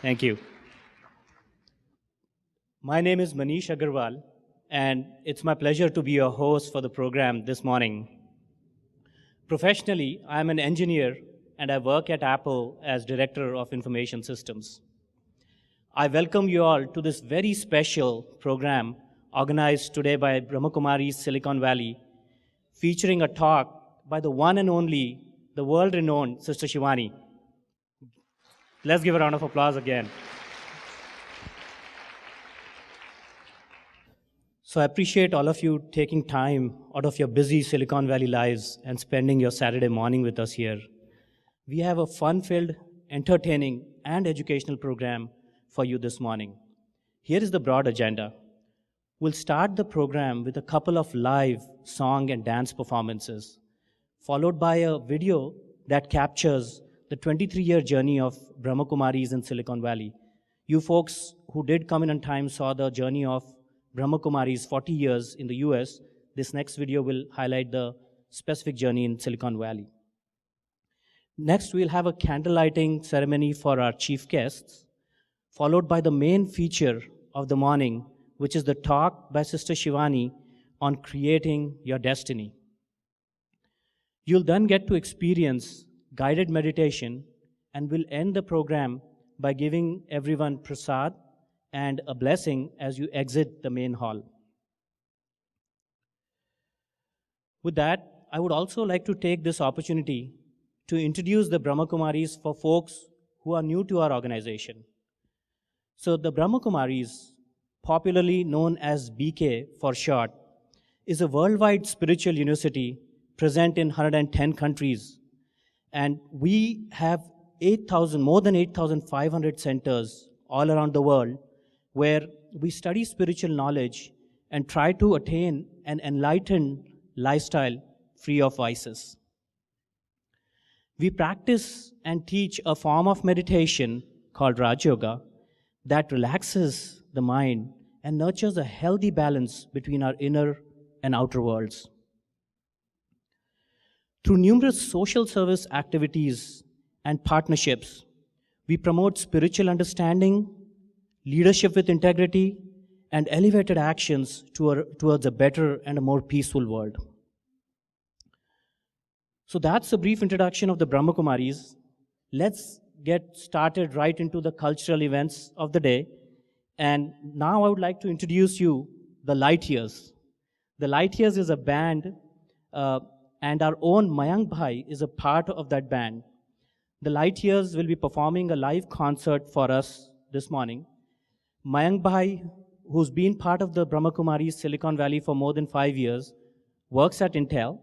Thank you. My name is Manish Agarwal, and it's my pleasure to be your host for the program this morning. Professionally, I'm an engineer, and I work at Apple as Director of Information Systems. I welcome you all to this very special program organized today by Brahmakumari's Silicon Valley, featuring a talk by the one and only, the world-renowned Sister Shivani. Let's give a round of applause again. So I appreciate all of you taking time out of your busy Silicon Valley lives and spending your Saturday morning with us here. We have a fun-filled, entertaining, and educational program for you this morning. Here is the broad agenda. We'll start the program with a couple of live song and dance performances, followed by a video that captures the 23-year journey of Brahmakumaris in Silicon Valley. You folks who did come in on time saw the journey of Brahmakumaris 40 years in the US. This next video will highlight the specific journey in Silicon Valley. Next, we'll have a candlelighting ceremony for our chief guests, followed by the main feature of the morning, which is the talk by Sister Shivani on creating your destiny. You'll then get to experience guided meditation, and we'll end the program by giving everyone prasad and a blessing as you exit the main hall. With that, I would also like to take this opportunity to introduce the Brahmakumaris for folks who are new to our organization. So the Brahmakumaris, popularly known as BK for short, is a worldwide spiritual university present in 110 countries. And we have more than 8,500 centers all around the world where we study spiritual knowledge and try to attain an enlightened lifestyle free of vices. We practice and teach a form of meditation called Raj Yoga that relaxes the mind and nurtures a healthy balance between our inner and outer worlds. Through numerous social service activities and partnerships, we promote spiritual understanding, leadership with integrity, and elevated actions towards a better and a more peaceful world. So that's a brief introduction of the Brahmakumaris. Let's get started right into the cultural events of the day. And now I would like to introduce you the Light Years. The Light Years is a band, and our own Mayank Bhai is a part of that band. The Light Years will be performing a live concert for us this morning. Mayank Bhai, who's been part of the Brahmakumaris Silicon Valley for more than 5 years, works at Intel.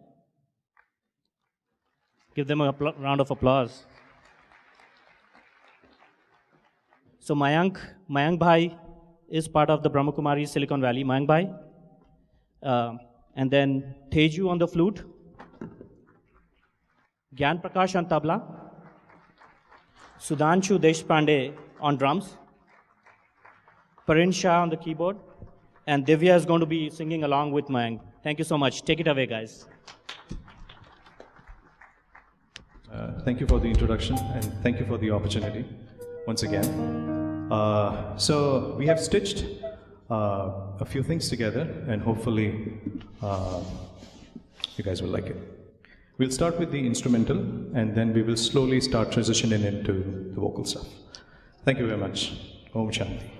Give them a round of applause. So Mayank Bhai is part of the Brahmakumaris Silicon Valley. Mayank Bhai. And then Teju on the flute. Gyan Prakash on tabla. Sudhanshu Deshpande on drums. Parin Shah on the keyboard. And Divya is going to be singing along with Mayank. Thank you so much. Take it away, guys. Thank you for the introduction and thank you for the opportunity once again. So we have stitched a few things together and hopefully you guys will like it. We'll start with the instrumental and then we will slowly start transitioning into the vocal stuff. Thank you very much. Om Shanti.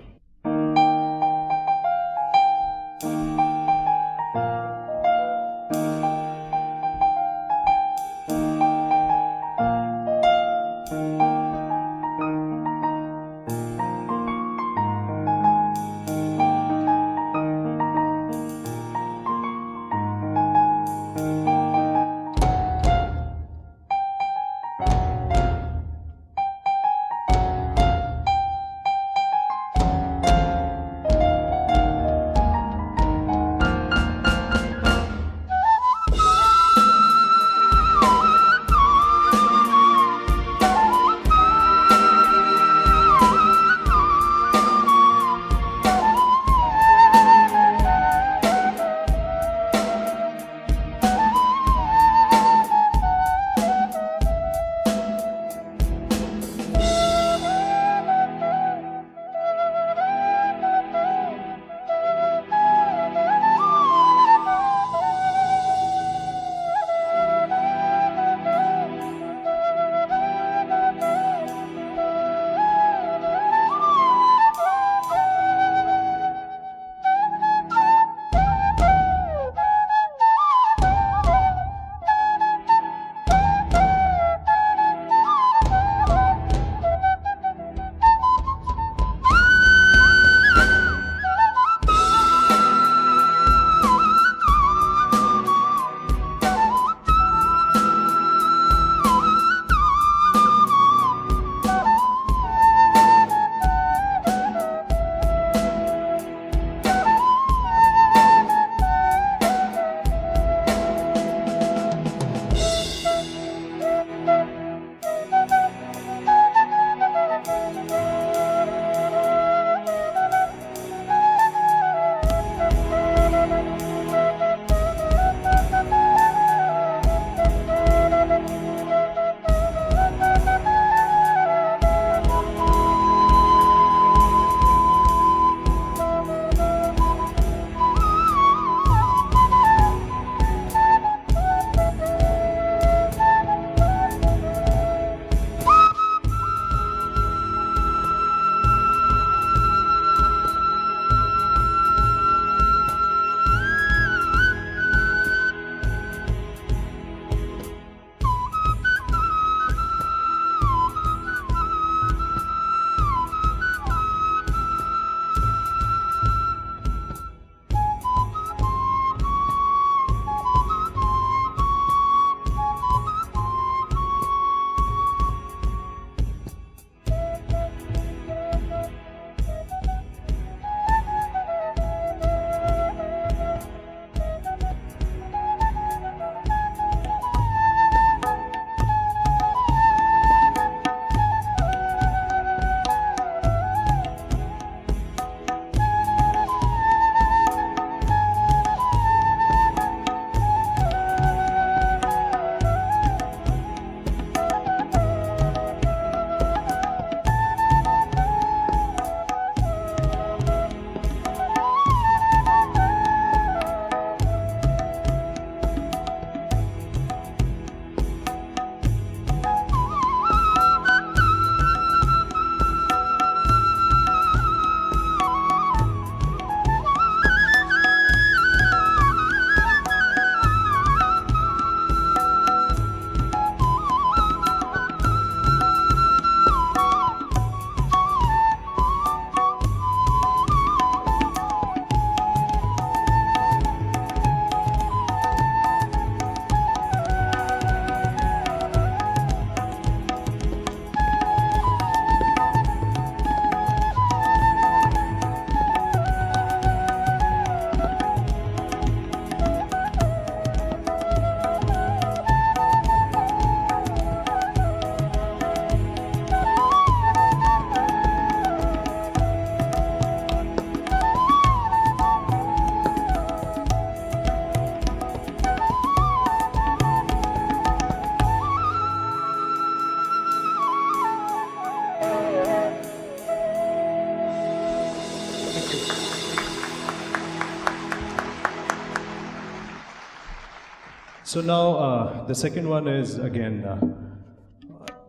So now the second one is again,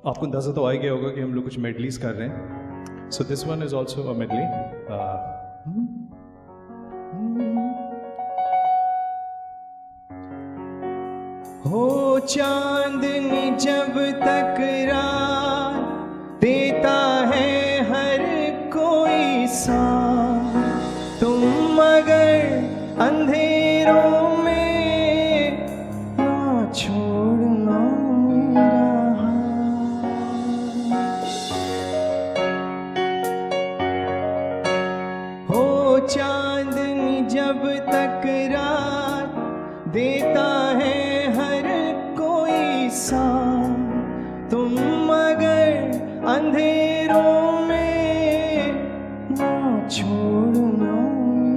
आपको अंदाज़ा तो आ ही गया होगा कि हम लोग कुछ medleys कर रहे हैं. So this one is also a medley. हो चांदनी जब तक रात देता है हर कोई साथ, तुम मगर अंधेरों में ना छोड़ना मेरा हाथ. हो चांदनी जब तक रात देता है तुम मगर अंधेरों में ना छोड़ना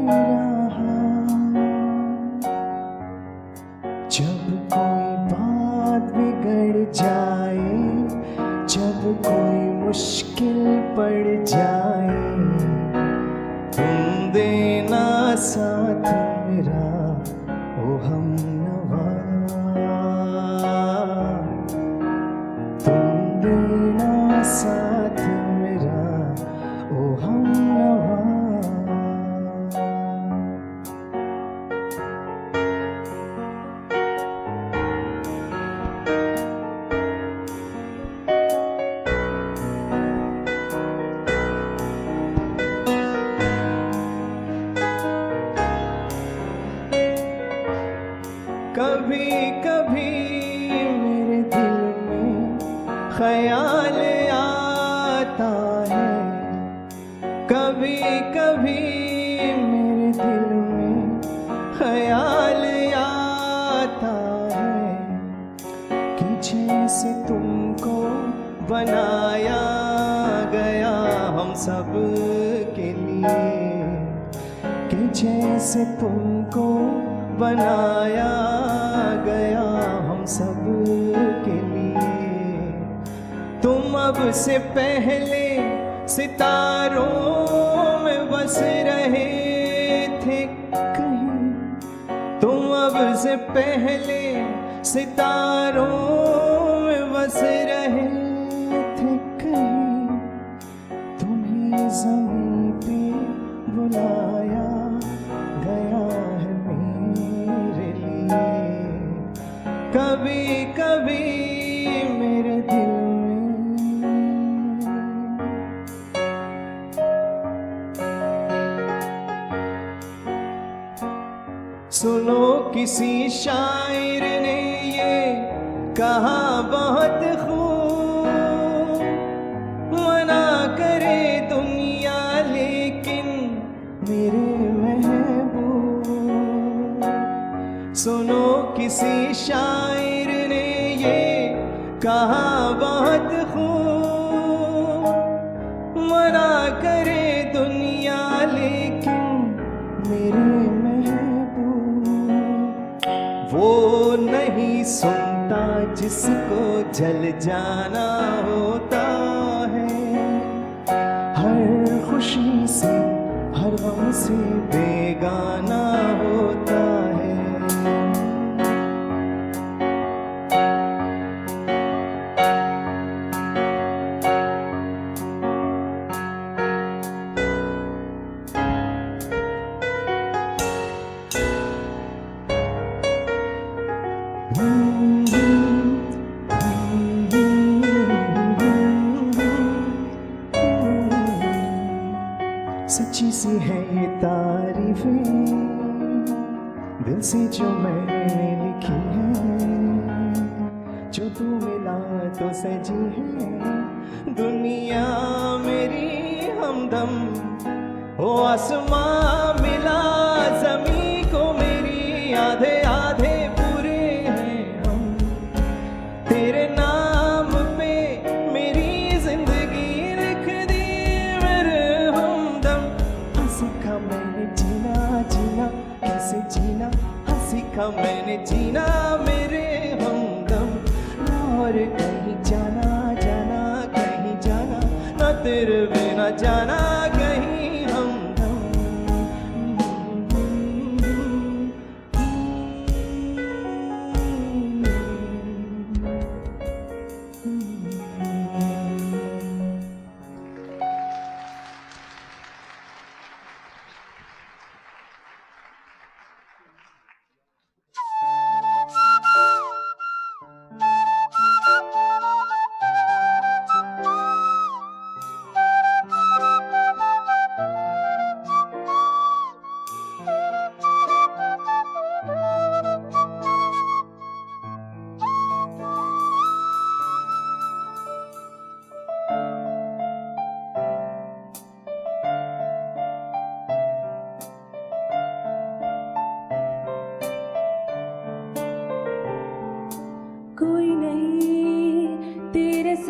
मेरा हाथ. जब कोई बात बिगड़ जाए, जब कोई मुश्किल पड़ जाए, तुम देना साथ मेरा ओ हमनवा. साथ मेरा ओ हमनवा. कभी कभी मेरे दिल में ख्याल आता है, कभी कभी मेरे दिल में ख्याल आता है कि जैसे तुमको बनाया गया हम सब के लिए, कि जैसे तुमको बनाया गया हम सब के लिए. तुम अब से पहले सितारों में बस रहे थे कहीं, तुम अब से पहले सितारों में बस रहे थे कहीं. तुम्हें ज़मीं पे बुलाया गया है मेरे लिए. कभी कभी मेरे दिल सुनो किसी शायर ने ये कहा बहुत खूब, मना करे दुनिया लेकिन मेरे महबूब. सुनो किसी शायर ने ये कहा बहुत खूब, मना करे दुनिया लेकिन मेरे वो नहीं सुनता जिसको जल जाना होता है. हर खुशी से हर गम से बेगाना होता है. सच्ची सी है ये तारीफें दिल से जो मैंने लिखी है, जो तू मिला तो सजी है दुनिया मेरी हमदम. ओ आसमां मिला ज़मीं को मेरी, आधे आधे पूरे हैं हम. तेरे नाम पे मेरी जिंदगी लिख दी मेरे हमदम. सीखा मैंने जीना जीना कैसे जीना, सीखा मैंने जीना मेरे हमदम. और कहीं जाना जाना कहीं जाना, ना तेरे बिना जाना कहीं हमदम.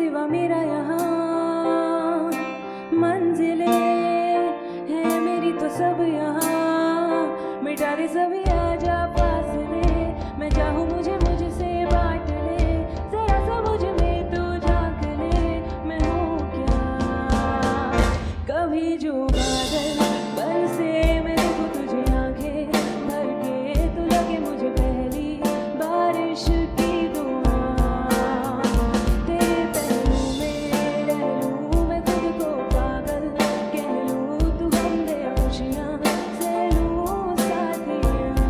सिवा मेरा यहाँ मंजिले है मेरी तो सब यहाँ मिटा दे सभी आजा फासले मैं चाहूँ मुझे मुझसे बांट ले जरा सा मुझ में तू झांक ले मैं हूँ क्या कभी जो बादल बरसे मैं देखूँ तुझे आंखें भर के तू लगे मुझे पहली बारिश की दुआ तेरे पहलू में रह लूँ मैं खुद को पागल कह लूँ तू गम दे खुशियाँ से लूँ साथियाँ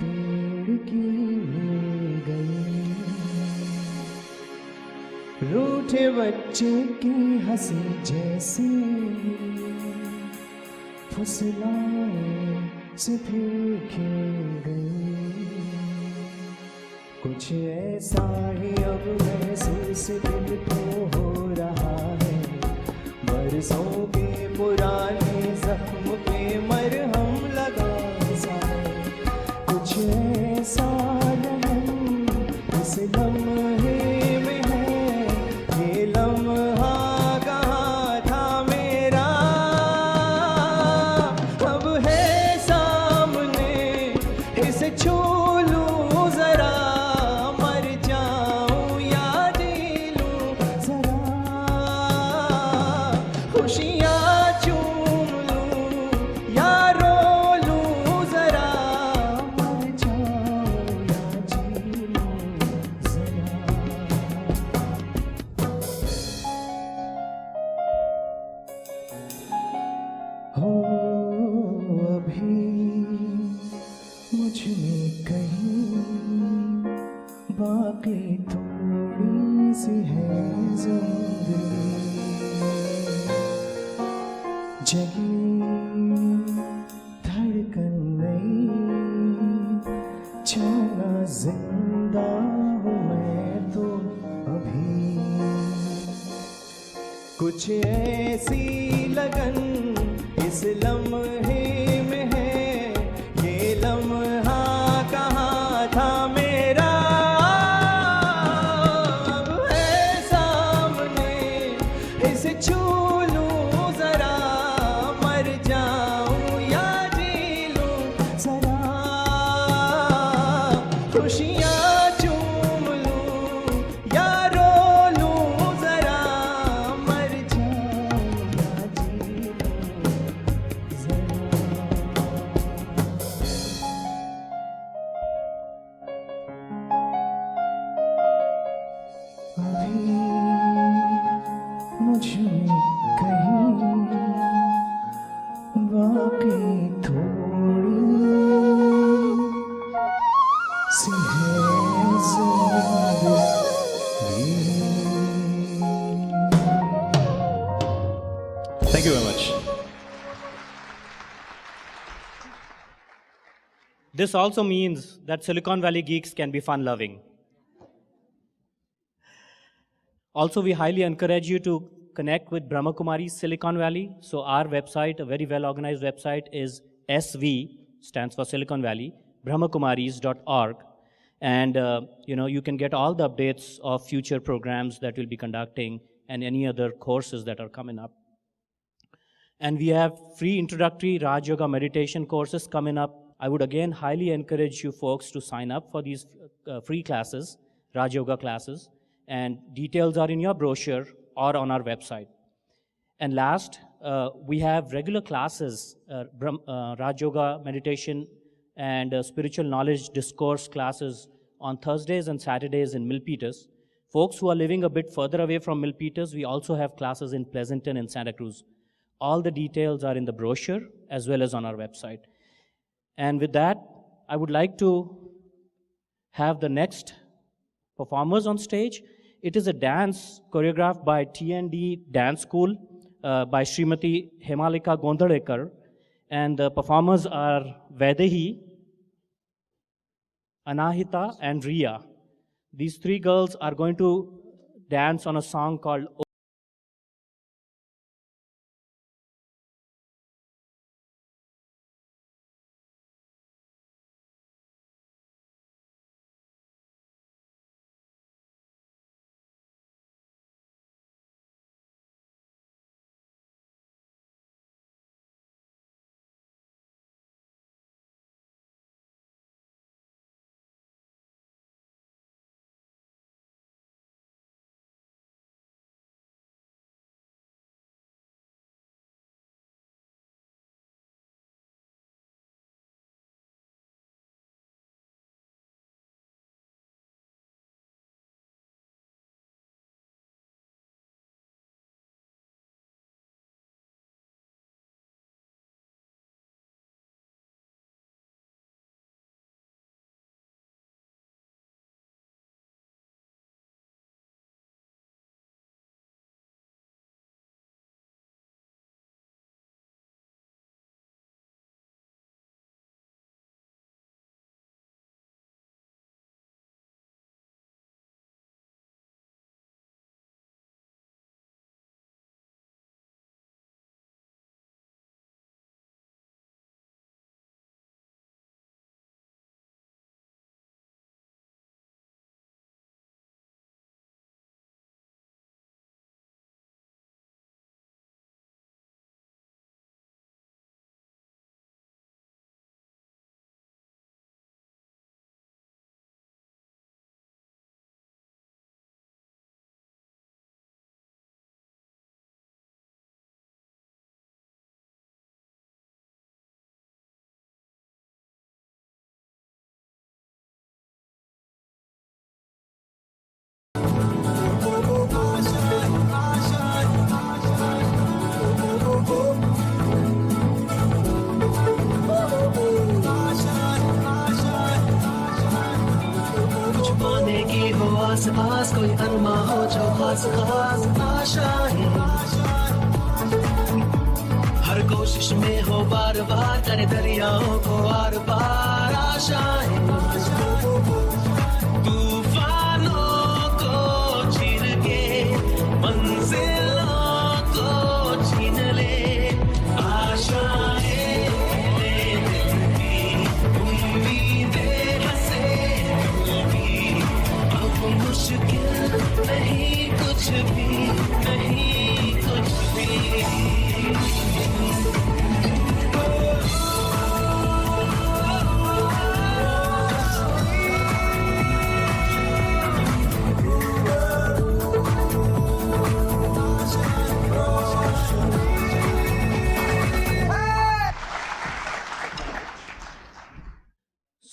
पेड़ की मिल गई, रूठे बच्चे की हंसी जैसी फुसलाए से फिर खिल गई। कुछ ऐसा ही अब महसूस दिल को हो रहा है, बरसों के पुराने जख्म पे मरहम लगा सा है। कुछ ऐसा रहम इस लम्हे में है, ये लम्हा कहाँ था मेरा, अब है सामने इसे छू लूं जरा, मर जाऊं या जी लूं जरा, खुशियाँ चूम लूं या रो लूं जरा, मर जाऊं या जी लूं जरा। हो अभी मुझ में कहीं बाकी थोड़ी सी है जिंदगी, जगी धड़कन नहीं, जाना जिंदा हूँ मैं तो अभी। कुछ ऐसी लगन इस लम्हे में है, ये लम्हा कहाँ था मेरा, अब है सामने इसे छू लूं जरा, मर जाऊं या जी लूं जरा, खुशियाँ चूम लूं या रो लूं जरा, मर जाऊं या जी लूं जरा। अभी मुझ में कहीं बाकी थोड़ी सी है जिंदगी। Thank you very much. This also means that Silicon Valley geeks can be fun-loving. Also, we highly encourage you to connect with Brahma Kumari's Silicon Valley. So our website, a very well-organized website, is SV, stands for Silicon Valley, brahmakumaris.org. And you can get all the updates of future programs that we'll be conducting and any other courses that are coming up. And we have free introductory Raj Yoga meditation courses coming up. I would again highly encourage you folks to sign up for these free classes, Raj Yoga classes, and details are in your brochure or on our website. And last, we have regular classes, Raj Yoga meditation and spiritual knowledge discourse classes on Thursdays and Saturdays in Milpitas. Folks who are living a bit further away from Milpitas, we also have classes in Pleasanton and Santa Cruz. All the details are in the brochure as well as on our website. And with that, I would like to have the next performers on stage. It is a dance choreographed by T&D Dance School by Srimati Hemalika Gondhalekar. And the performers are Vaidehi, Anahita, and Riya. These three girls are going to dance on a song called आस पास कोई अरमा हो जो खास खास आशाएं हर कोशिश में हो बार बार करे दरियाओं को आर पार आशाएं तूफानों को चीर के मंजिलों को छीन ले आशाएं ले दिल की उम्मीदें हंसे भी अब मुश्किल नहीं कुछ भी नहीं कुछ भी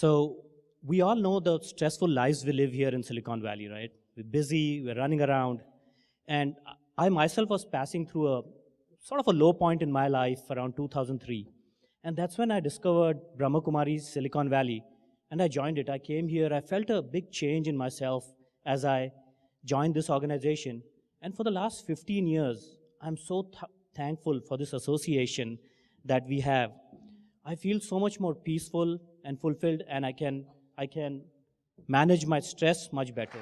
So, we all know the stressful lives we live here in Silicon Valley, right? We're busy, we're running around. And I myself was passing through a sort of a low point in my life around 2003. And that's when I discovered Brahma Kumari's Silicon Valley. And I joined it. I came here. I felt a big change in myself as I joined this organization. And for the last 15 years, I'm so thankful for this association that we have. I feel so much more peaceful and fulfilled, and I can manage my stress much better.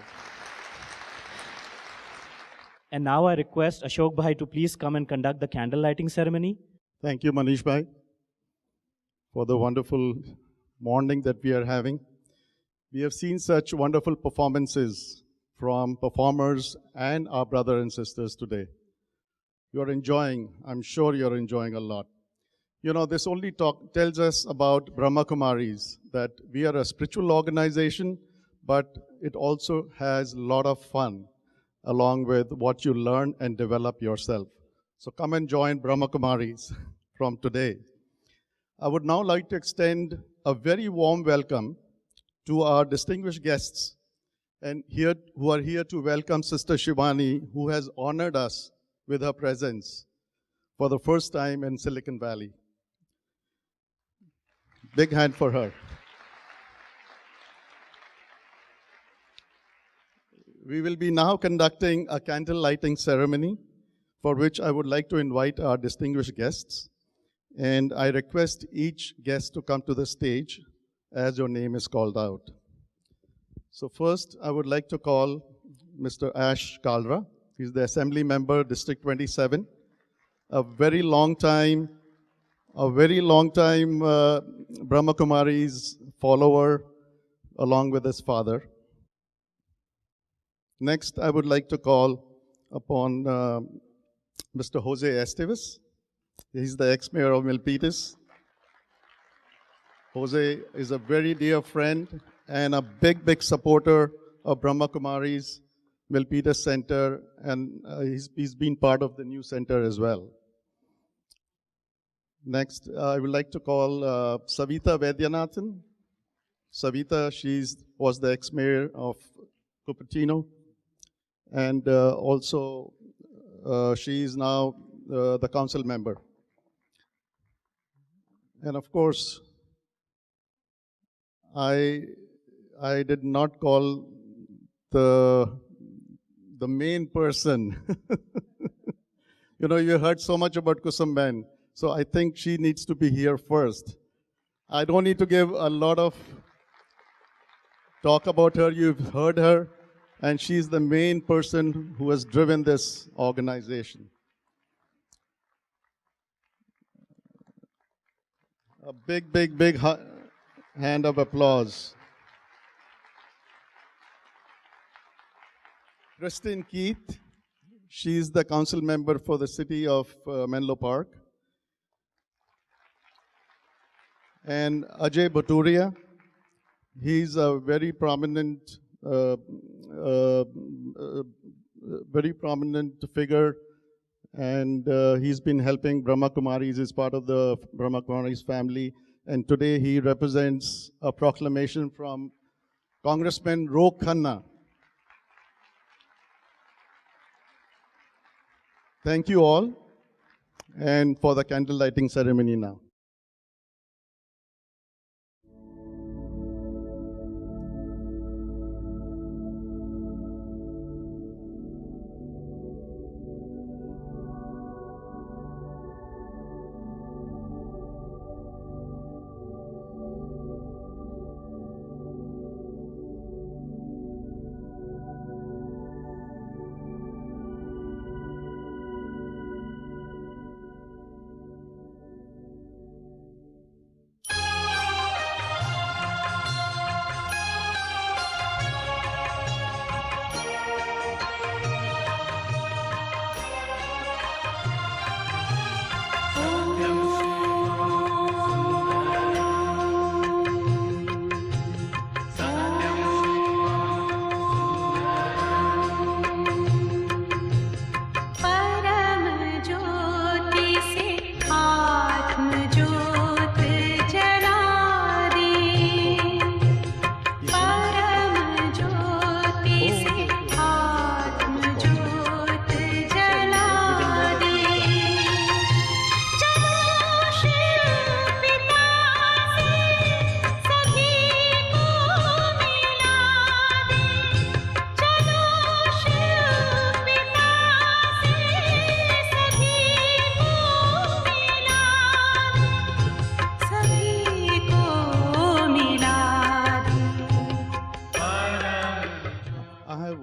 And now I request Ashok Bhai to please come and conduct the candle lighting ceremony. Thank you, Manish Bhai, for the wonderful morning that we are having. We have seen such wonderful performances from performers and our brothers and sisters today. You are enjoying, I'm sure you're enjoying a lot. You know, this only tells us about Brahma Kumaris, that we are a spiritual organization, but it also has a lot of fun along with what you learn and develop yourself. So come and join Brahma Kumaris from today. I would now like to extend a very warm welcome to our distinguished guests and who are here to welcome Sister Shivani, who has honored us with her presence for the first time in Silicon Valley. Big hand for her. We will be now conducting a candle lighting ceremony for which I would like to invite our distinguished guests. And I request each guest to come to the stage as your name is called out. So first, I would like to call Mr. Ash Kalra. He's the Assembly Member, District 27, a very long time Brahma Kumari's follower along with his father. Next, I would like to call upon Mr. Jose Esteves. He's the ex-mayor of Milpitas. Jose is a very dear friend and a big supporter of Brahma Kumari's Milpitas Center, and he's been part of the new center as well. Next, I would like to call Savita Vaidyanathan. Savita, was the ex-mayor of Cupertino, and also she is now the council member. And of course, I did not call the main person. You know, you heard so much about Kusumben. So I think she needs to be here first. I don't need to give a lot of talk about her. You've heard her, and she's the main person who has driven this organization. A big hand of applause. Christine Keith, she's the council member for the city of Menlo Park. And Ajay Baturia, he's a very prominent figure, and he's been helping Brahma Kumaris. He's part of the Brahma Kumaris family, and today he represents a proclamation from Congressman Ro Khanna. Thank you all, and for the candle lighting ceremony now.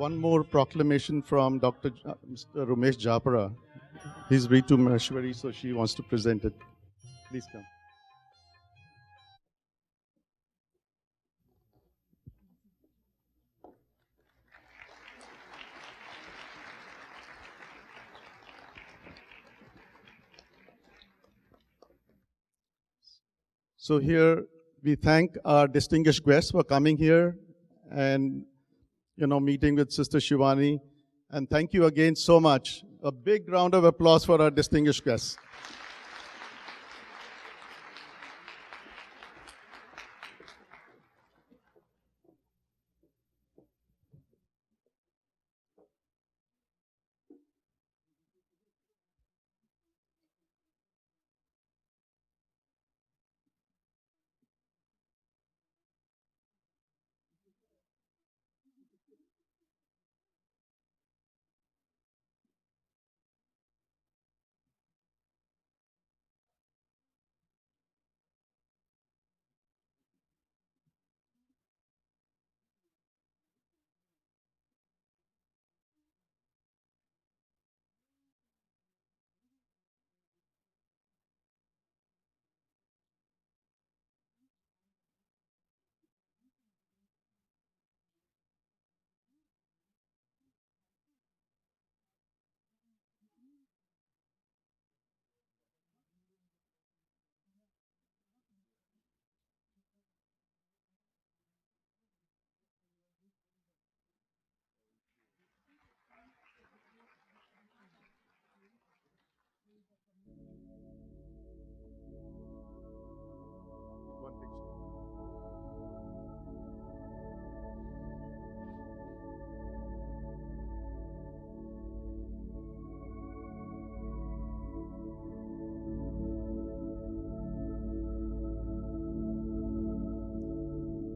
one more proclamation from Mr. Ramesh Japara. He's read to Maheshwari, so she wants to present it. Please come. So here we thank our distinguished guests for coming here and meeting with Sister Shivani. And thank you again so much. A big round of applause for our distinguished guests.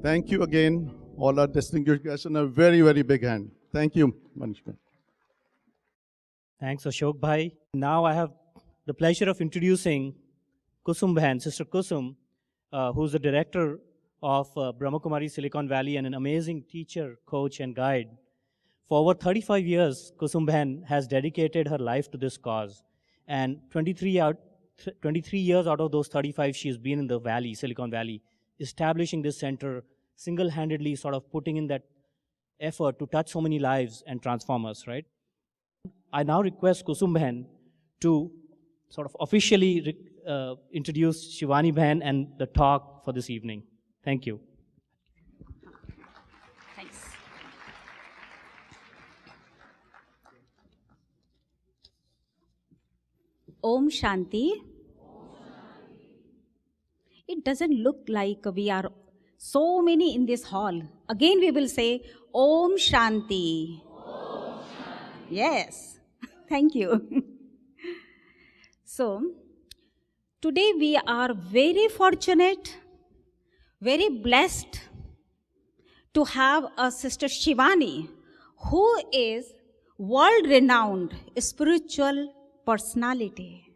Thank you again, all our distinguished guests, and a very, very big hand. Thank you, Manishka. Thanks, Ashok Bhai. Now I have the pleasure of introducing Kusum Bhan, Sister Kusum, who's the director of Brahma Kumari Silicon Valley and an amazing teacher, coach, and guide. For over 35 years, Kusum Bhan has dedicated her life to this cause. And 23 years out of those 35, she's been in the valley, Silicon Valley, establishing this center, single-handedly sort of putting in that effort to touch so many lives and transform us, right? I now request Kusum Bhan to sort of officially introduce Shivani Bhan and the talk for this evening. Thank you. Thanks. Om Shanti. It doesn't look like we are so many in this hall. Again, we will say Om Shanti. Om Shanti. Yes. Thank you. So, today we are very fortunate, very blessed to have a Sister Shivani, who is world-renowned spiritual personality,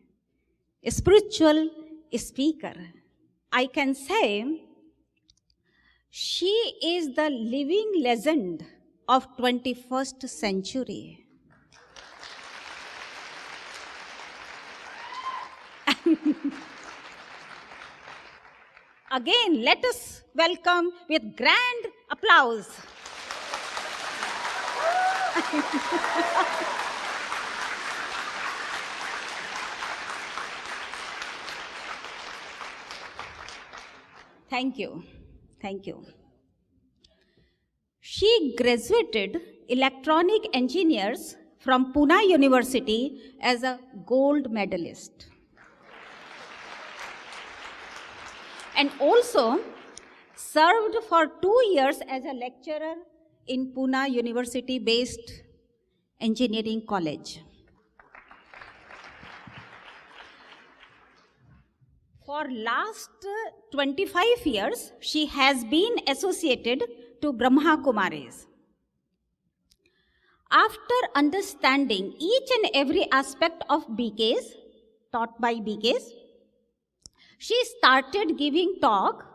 a spiritual speaker. I can say she is the living legend of 21st century. Again, let us welcome with grand applause. Thank you. Thank you. She graduated electronic engineers from Pune University as a gold medalist. And also served for 2 years as a lecturer in Pune University-based engineering college. For last 25 years, she has been associated to Brahma Kumaris. After understanding each and every aspect of BKs, taught by BKs, she started giving talk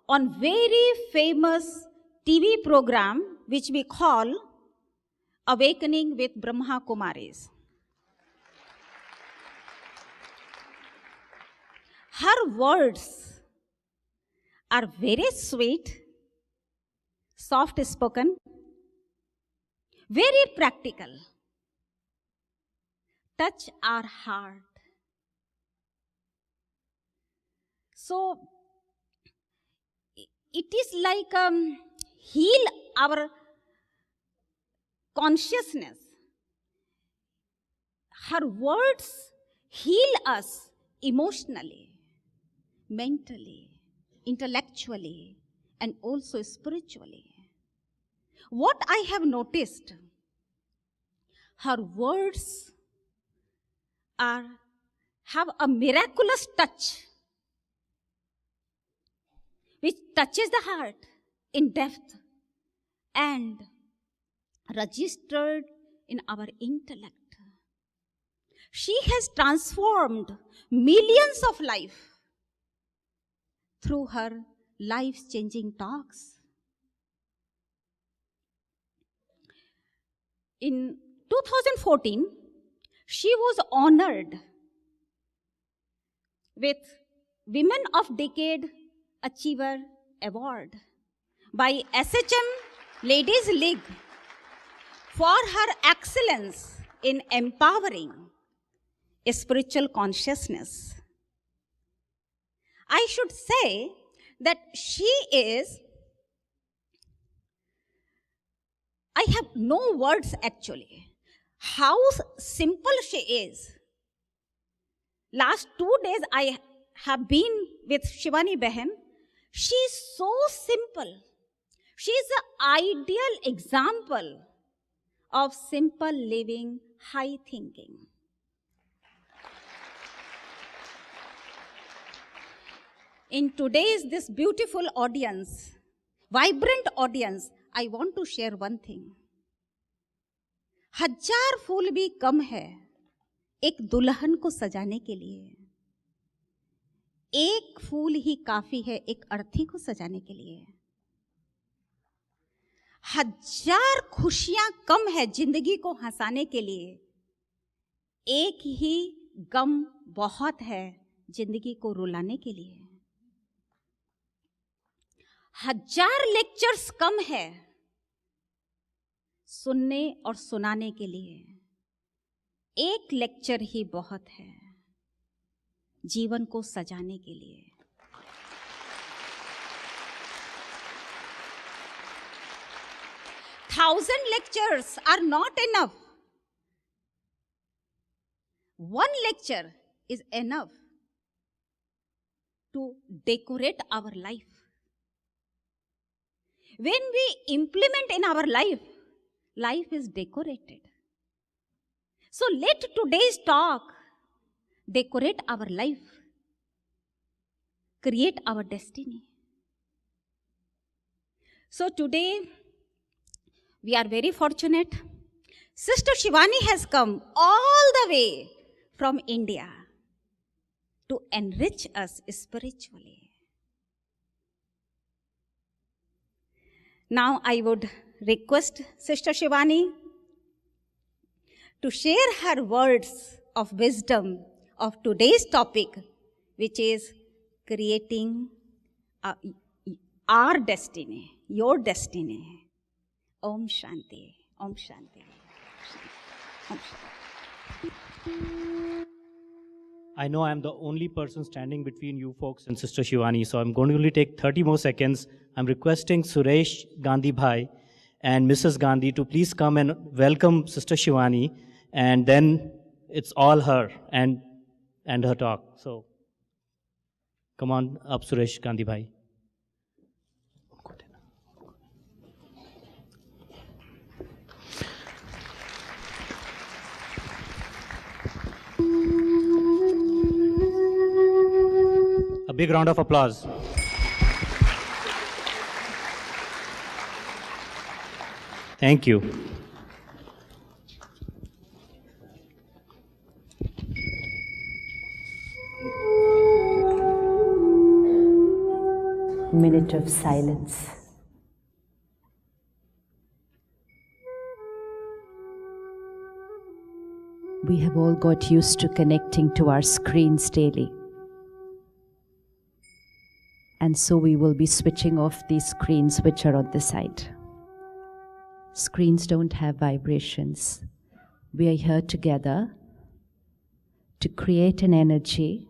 on very famous TV program which we call Awakening with Brahma Kumaris. Her words are very sweet, soft spoken, very practical, touch our heart. So it is like heal our consciousness. Her words heal us emotionally, mentally, intellectually, and also spiritually. What I have noticed, her words have a miraculous touch which touches the heart in depth and registered in our intellect. She has transformed millions of lives through her life-changing talks. In 2014, she was honored with Women of Decade Achiever Award by SHM Ladies League for her excellence in empowering spiritual consciousness. I should say that I have no words actually. How simple she is. Last 2 days I have been with Shivani Behan. She is so simple. She is an ideal example of simple living, high thinking. In today's this beautiful audience, vibrant audience, I want to share one thing. 1000 फूल भी कम है एक दुल्हन को सजाने के लिए. एक फूल ही काफी है एक अर्थी को सजाने के लिए. 1000 खुशियां कम है जिंदगी को हंसाने के लिए. एक ही गम बहुत है जिंदगी को रुलाने के लिए. 1000 लेक्चर्स कम है सुनने और सुनाने के लिए. एक लेक्चर ही बहुत है जीवन को सजाने के लिए. Thousand lectures are not enough. One lecture is enough to decorate our life. When we implement in our life, life is decorated. So let today's talk decorate our life, create our destiny. So today, we are very fortunate. Sister Shivani has come all the way from India to enrich us spiritually. Now I would request Sister Shivani to share her words of wisdom of today's topic, which is creating our destiny, your destiny. Om Shanti, Om Shanti. Om Shanti. I know I'm the only person standing between you folks and Sister Shivani, so I'm going to only take 30 more seconds. I'm requesting Suresh Gandhi Bhai and Mrs. Gandhi to please come and welcome Sister Shivani, and then it's all her and her talk. So come on up, Suresh Gandhi Bhai. A big round of applause. Thank you. Minute of silence. We have all got used to connecting to our screens daily. And so we will be switching off these screens which are on the side. Screens don't have vibrations. We are here together to create an energy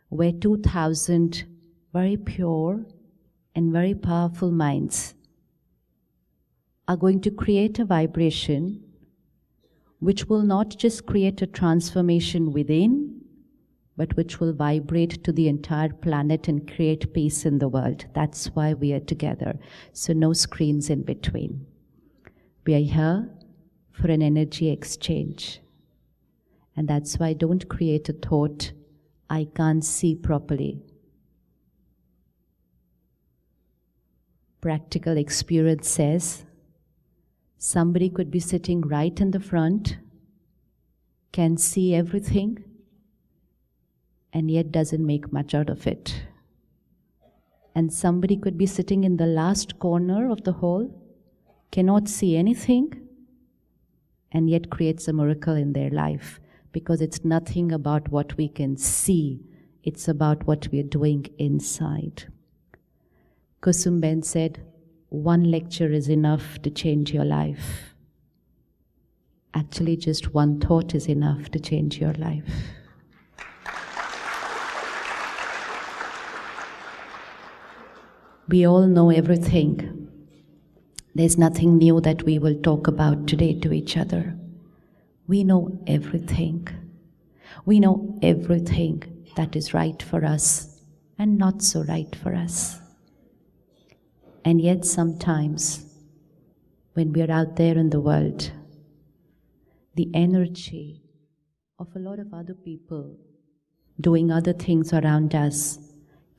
where 2,000 very pure and very powerful minds are going to create a vibration which will not just create a transformation within, but which will vibrate to the entire planet and create peace in the world. That's why we are together. So no screens in between. We are here for an energy exchange. And that's why don't create a thought, I can't see properly. Practical experience says, somebody could be sitting right in the front, can see everything, and yet doesn't make much out of it. And somebody could be sitting in the last corner of the hall, cannot see anything, and yet creates a miracle in their life, because it's nothing about what we can see, it's about what we are doing inside. Kusumben said, one lecture is enough to change your life. Actually, just one thought is enough to change your life. We all know everything. There's nothing new that we will talk about today to each other. We know everything. We know everything that is right for us and not so right for us. And yet sometimes, when we are out there in the world, the energy of a lot of other people doing other things around us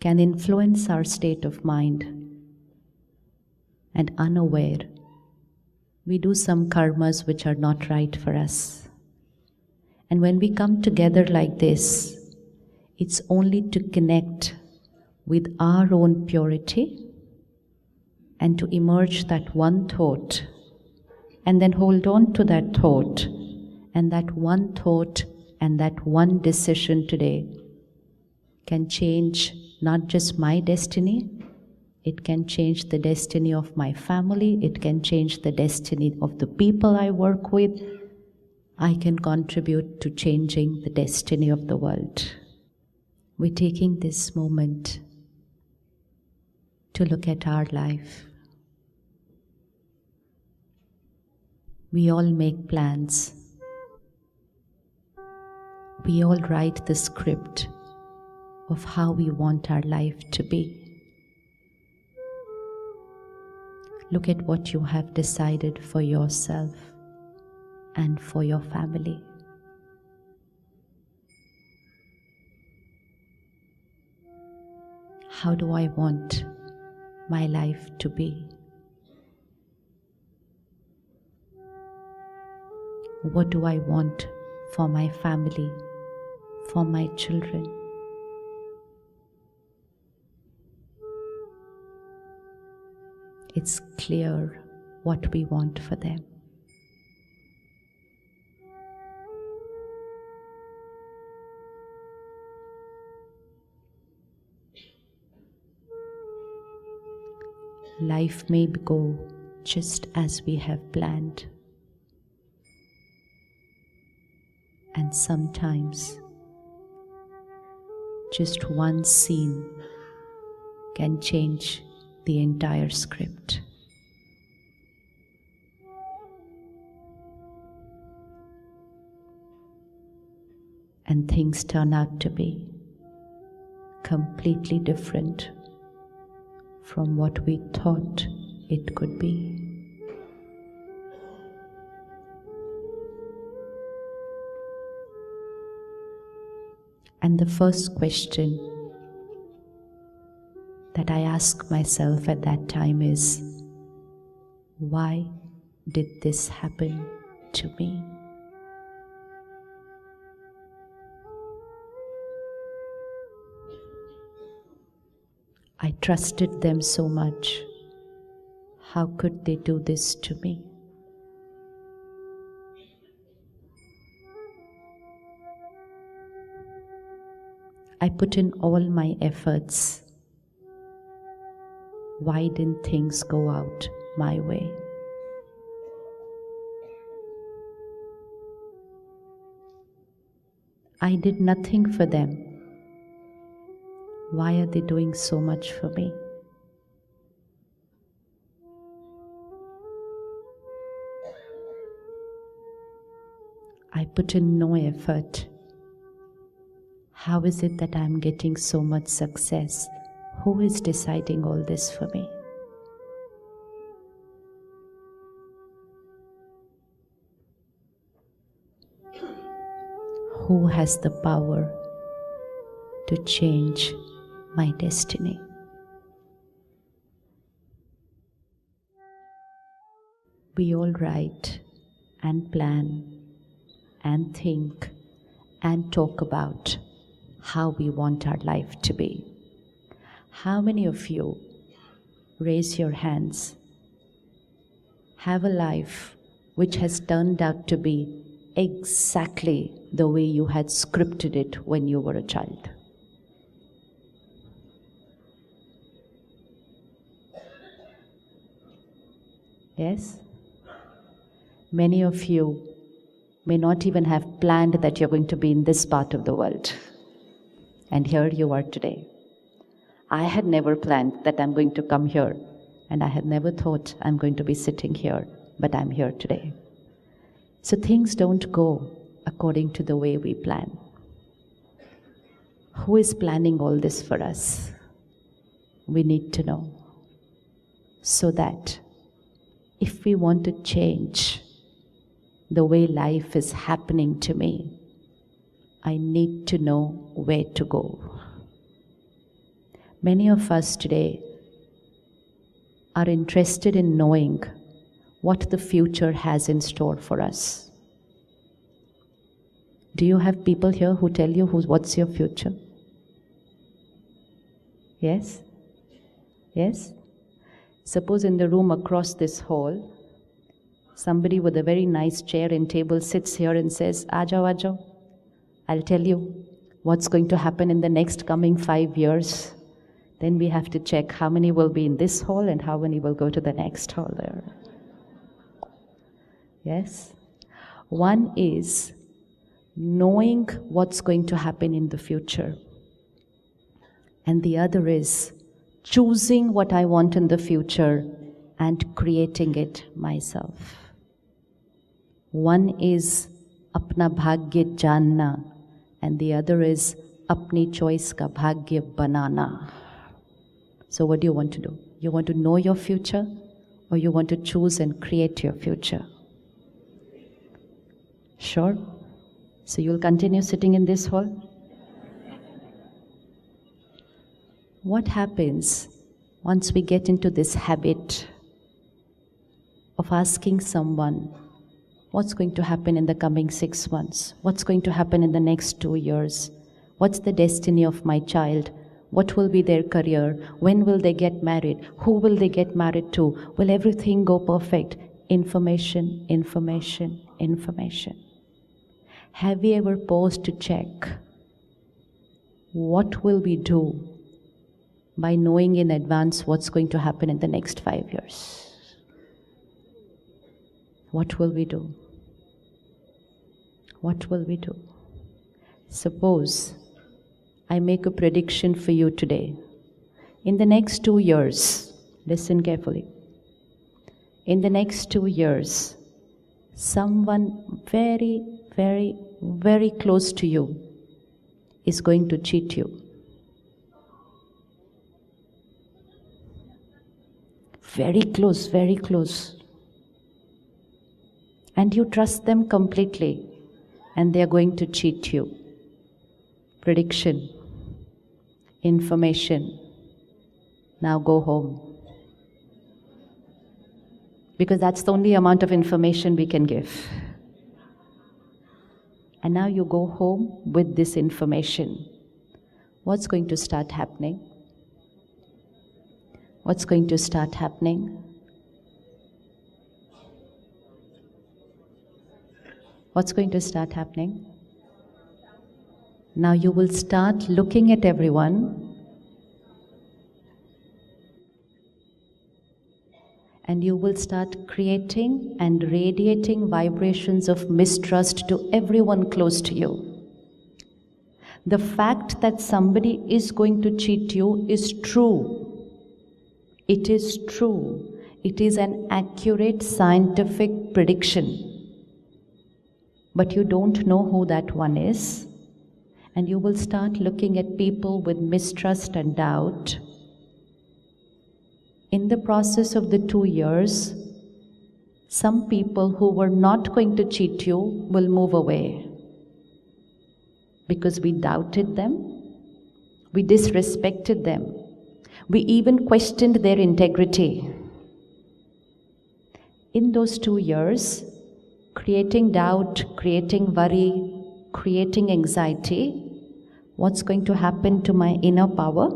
can influence our state of mind. And unaware, we do some karmas which are not right for us. And when we come together like this, it's only to connect with our own purity and to emerge that one thought, and then hold on to that thought, and that one thought and that one decision today can change not just my destiny, it can change the destiny of my family, it can change the destiny of the people I work with. I can contribute to changing the destiny of the world. We're taking this moment to look at our life. We all make plans. We all write the script of how we want our life to be. Look at what you have decided for yourself and for your family. How do I want my life to be? What do I want for my family, for my children? It's clear what we want for them. Life may go just as we have planned. And sometimes, just one scene can change the entire script. And things turn out to be completely different from what we thought it could be. And the first question that I ask myself at that time is, why did this happen to me? I trusted them so much. How could they do this to me? I put in all my efforts. Why didn't things go out my way? I did nothing for them. Why are they doing so much for me? I put in no effort. How is it that I am getting so much success? Who is deciding all this for me? Who has the power to change my destiny? We all write and plan and think and talk about how we want our life to be. How many of you, raise your hands, have a life which has turned out to be exactly the way you had scripted it when you were a child? Yes? Many of you may not even have planned that you're going to be in this part of the world. And here you are today. I had never planned that I'm going to come here, and I had never thought I'm going to be sitting here, but I'm here today. So things don't go according to the way we plan. Who is planning all this for us? We need to know. So that if we want to change the way life is happening to me, I need to know where to go. Many of us today are interested in knowing what the future has in store for us. Do you have people here who tell you what's your future? Yes? Yes? Suppose in the room across this hall, somebody with a very nice chair and table sits here and says, Aajao, aajao, I'll tell you what's going to happen in the next coming 5 years. Then we have to check how many will be in this hall and how many will go to the next hall there. Yes? One is knowing what's going to happen in the future. And the other is choosing what I want in the future and creating it myself. One is apna bhagya janna, and the other is apni choice ka bhagya banana. So what do you want to do? You want to know your future, or you want to choose and create your future? Sure? So you'll continue sitting in this hall? What happens once we get into this habit of asking someone, what's going to happen in the coming 6 months? What's going to happen in the next 2 years? What's the destiny of my child? What will be their career? When will they get married? Who will they get married to? Will everything go perfect? Information, information, information. Have we ever paused to check what will we do by knowing in advance what's going to happen in the next 5 years? What will we do? What will we do? Suppose I make a prediction for you today. In the next 2 years, listen carefully. In the next 2 years, someone very, very, very close to you is going to cheat you. Very close, very close. And you trust them completely, and they are going to cheat you. Prediction. Information. Now go home. Because that's the only amount of information we can give. And now you go home with this information. What's going to start happening? What's going to start happening? What's going to start happening? Now you will start looking at everyone and you will start creating and radiating vibrations of mistrust to everyone close to you. The fact that somebody is going to cheat you is true. It is true. It is an accurate scientific prediction. But you don't know who that one is. And you will start looking at people with mistrust and doubt. In the process of the 2 years, some people who were not going to cheat you will move away. Because we doubted them, we disrespected them, we even questioned their integrity. In those 2 years, creating doubt, creating worry, creating anxiety, what's going to happen to my inner power?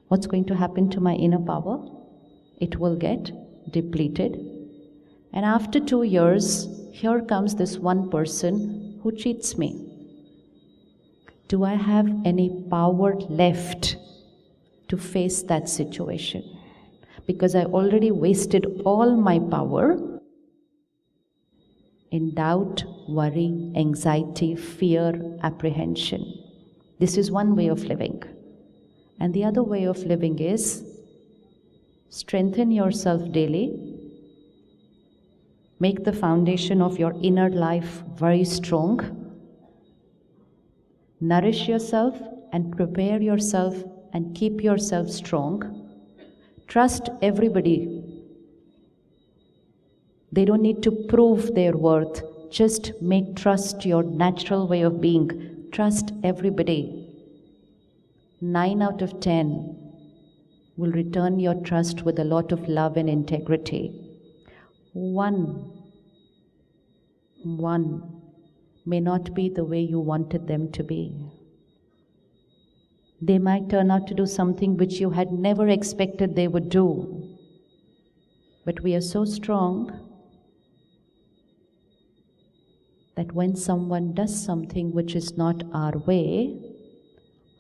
What's going to happen to my inner power? It will get depleted. And after 2 years, here comes this one person who cheats me. Do I have any power left to face that situation? Because I already wasted all my power in doubt, worry, anxiety, fear, apprehension. This is one way of living. And the other way of living is strengthen yourself daily. Make the foundation of your inner life very strong. Nourish yourself and prepare yourself and keep yourself strong. Trust everybody. They don't need to prove their worth. Just make trust your natural way of being. Trust everybody. 9 out of 10 will return your trust with a lot of love and integrity. One may not be the way you wanted them to be. They might turn out to do something which you had never expected they would do. But we are so strong that when someone does something which is not our way,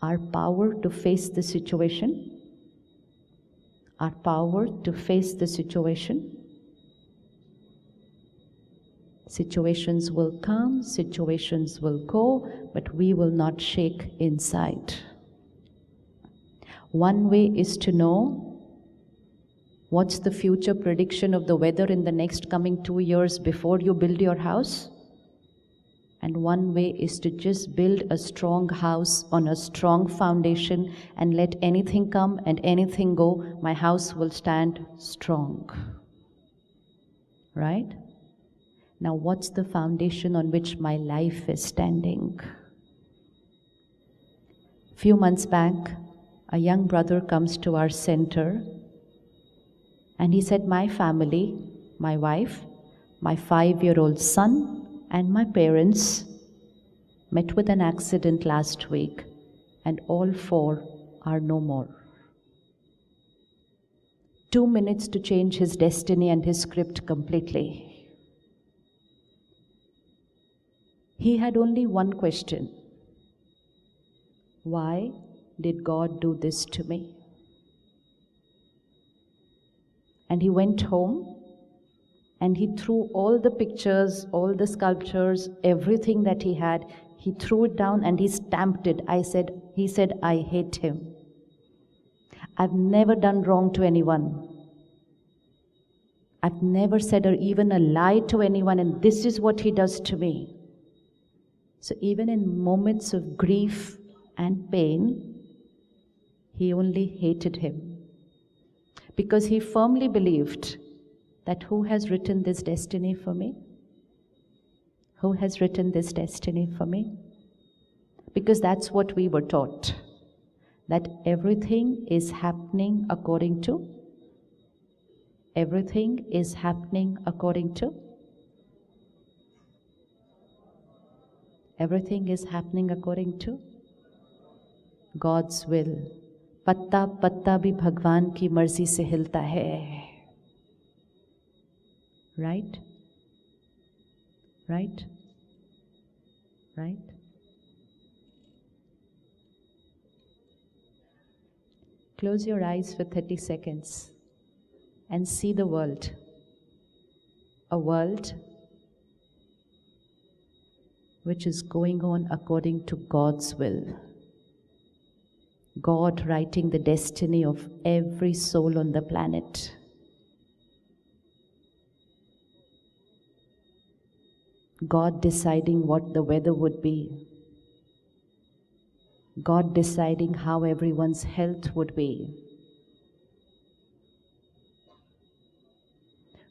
our power to face the situation, situations will come, situations will go, but we will not shake inside. One way is to know what's the future prediction of the weather in the next coming 2 years before you build your house. And one way is to just build a strong house on a strong foundation and let anything come and anything go, my house will stand strong. Right? Now, what's the foundation on which my life is standing? Few months back, a young brother comes to our center and he said, my family, my wife, my 5-year-old son, and my parents met with an accident last week, and all 4 are no more. 2 minutes to change his destiny and his script completely. He had only one question. Why did God do this to me? And he went home and he threw all the pictures, all the sculptures, everything that he had, he threw it down and he stamped it. He said, I hate him. I've never done wrong to anyone. I've never said or even a lie to anyone, and this is what he does to me. So even in moments of grief and pain, he only hated him. Because he firmly believed that who has written this destiny for me? Who has written this destiny for me? Because that's what we were taught. That everything is happening according to? Everything is happening according to? Everything is happening according to God's will. पत्ता पत्ता भी भगवान की मर्जी से हिलता है. Right? Right? Right? Close your eyes for 30 seconds and see the world. A world which is going on according to God's will. God writing the destiny of every soul on the planet. God deciding what the weather would be. God deciding how everyone's health would be.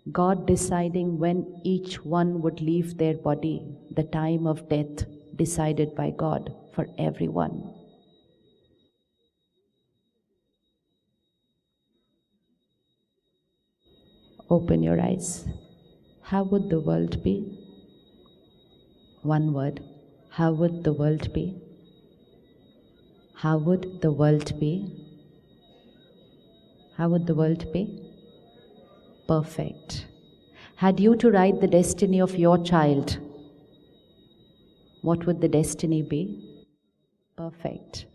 God deciding when each one would leave their body, the time of death decided by God for everyone. Open your eyes. How would the world be? One word. How would the world be? How would the world be? How would the world be? Perfect. Had you to write the destiny of your child, what would the destiny be? Perfect.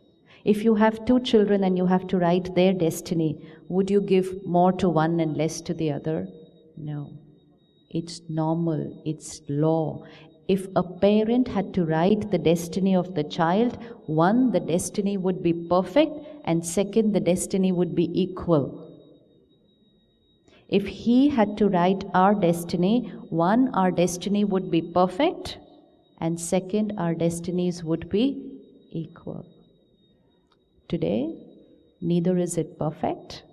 If you have 2 children and you have to write their destiny, would you give more to one and less to the other? No. It's normal, it's law. If a parent had to write the destiny of the child, 1, the destiny would be perfect, and 2, the destiny would be equal. If he had to write our destiny, 1, our destiny would be perfect, and 2, our destinies would be equal. Today, neither is it perfect,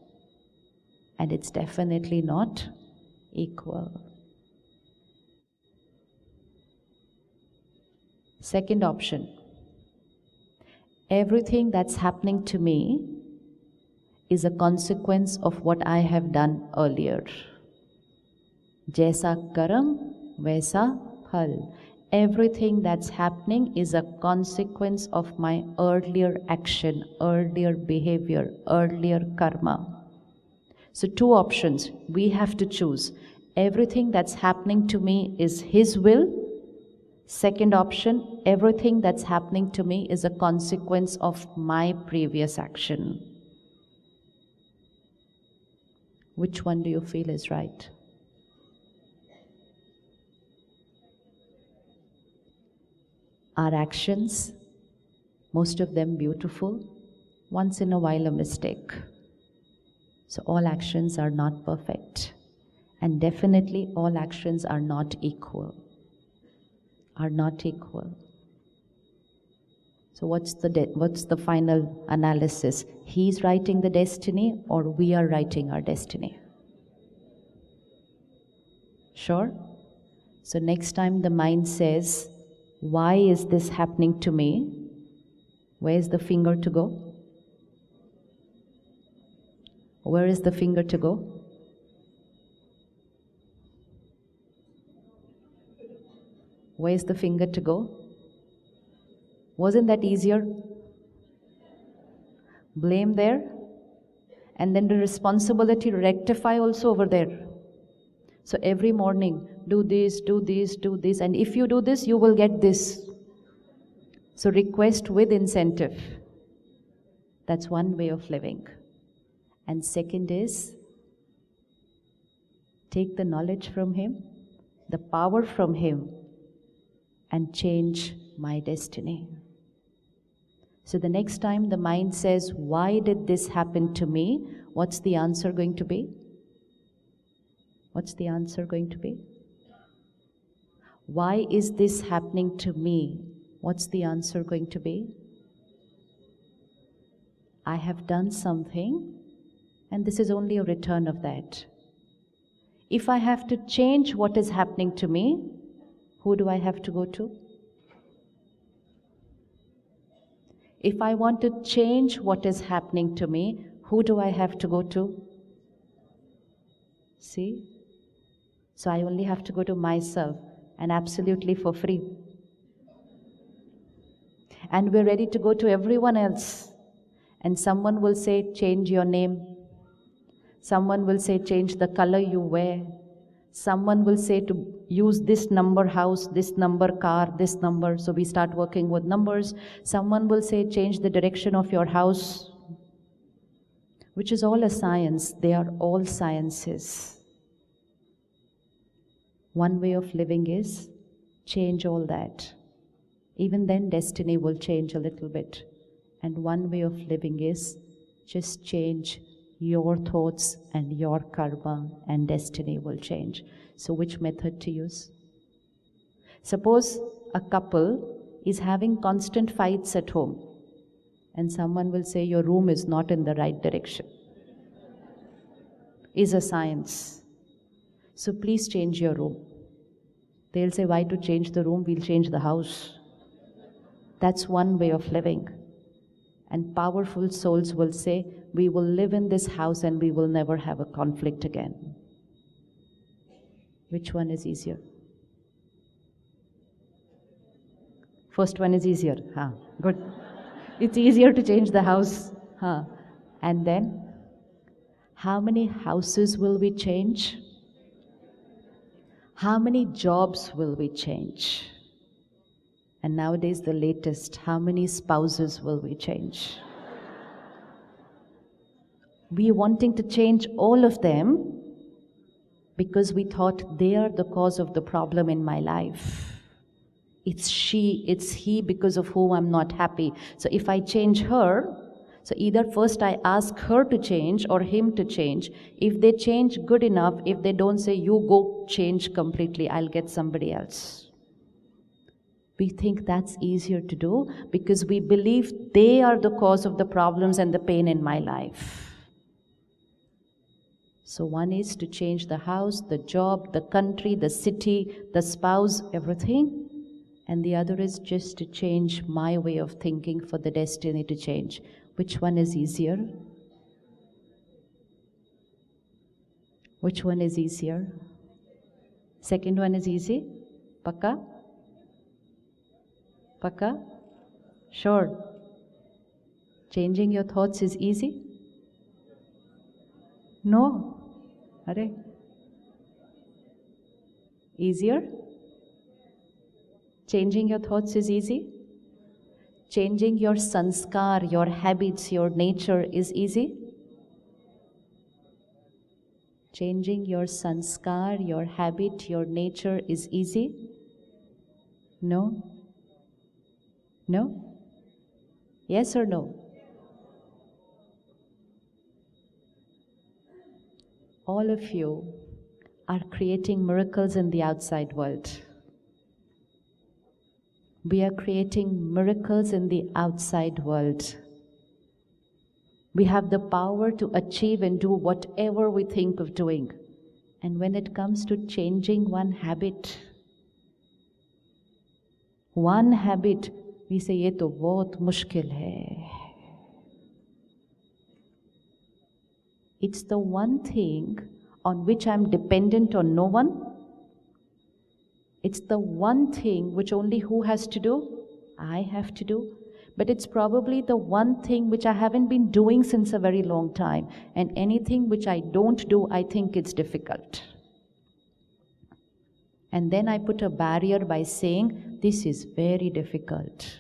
and it's definitely not equal. Second option. Everything that's happening to me is a consequence of what I have done earlier. Jaisa karam, vaisa phal. Everything that's happening is a consequence of my earlier action, earlier behavior, earlier karma. So 2 options we have to choose. Everything that's happening to me is His will. Second option, everything that's happening to me is a consequence of my previous action. Which one do you feel is right? Our actions, most of them beautiful, once in a while a mistake. So all actions are not perfect, and definitely all actions are not equal. Are not equal. So what's the final analysis? He's writing the destiny, or we are writing our destiny? Sure? So next time the mind says, why is this happening to me? Where's the finger to go? Where is the finger to go? Where's the finger to go? Wasn't that easier? Blame there, and then the responsibility to rectify also over there. So every morning, do this, do this, do this, and if you do this, you will get this. So request with incentive. That's one way of living. And second is, take the knowledge from Him, the power from Him, and change my destiny. So the next time the mind says, why did this happen to me? What's the answer going to be? What's the answer going to be? Why is this happening to me? What's the answer going to be? I have done something, and this is only a return of that. If I have to change what is happening to me, who do I have to go to? If I want to change what is happening to me, who do I have to go to? See? So I only have to go to myself, and absolutely for free. And we're ready to go to everyone else. And someone will say, change your name. Someone will say, change the color you wear. Someone will say to use this number house, this number car, this number. So we start working with numbers. Someone will say, change the direction of your house. which is all a science. They are all sciences. One way of living is change all that. Even then, destiny will change a little bit. And one way of living is just change your thoughts and your karma, and destiny will change. So, which method to use? Suppose a couple is having constant fights at home, and someone will say, your room is not in the right direction. Is a science. So please change your room. They'll say, why to change the room? We'll change the house. That's one way of living. And powerful souls will say, we will live in this house and we will never have a conflict again. Which one is easier? First one is easier. Good. It's easier to change the house. And then, how many houses will we change? How many jobs will we change? And nowadays, the latest, how many spouses will we change? We are wanting to change all of them because we thought they are the cause of the problem in my life. It's she, it's he because of whom I'm not happy. So if I change her, so either first I ask her to change or him to change. If they change good enough, if they don't say, you go change completely, I'll get somebody else. We think that's easier to do because we believe they are the cause of the problems and the pain in my life. So one is to change the house, the job, the country, the city, the spouse, everything. And the other is just to change my way of thinking for the destiny to change. Which one is easier? Which one is easier? Second one is easy? Pakka? Pakka? Sure. Changing your thoughts is easy? No. Are? Easier? Changing your thoughts is easy? Changing your sanskar, your habits, your nature is easy? Changing your sanskar, your habit, your nature is easy? No? No? Yes or no? All of you are creating miracles in the outside world. We are creating miracles in the outside world. We have the power to achieve and do whatever we think of doing. And when it comes to changing one habit, we say, ye to bahut mushkil hai. It's the one thing on which I'm dependent on no one. It's the one thing which only who has to do? I have to do. But it's probably the one thing which I haven't been doing since a very long time. And anything which I don't do, I think it's difficult. And then I put a barrier by saying, this is very difficult.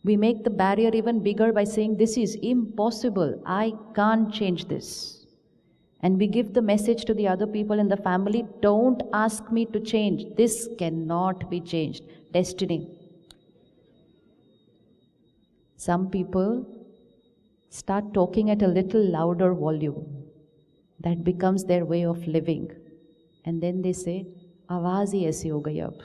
We make the barrier even bigger by saying, this is impossible. I can't change this. And we give the message to the other people in the family, don't ask me to change. This cannot be changed. Destiny. Some people start talking at a little louder volume. That becomes their way of living. And then they say, आवाज़ ही ऐसी हो गई अब.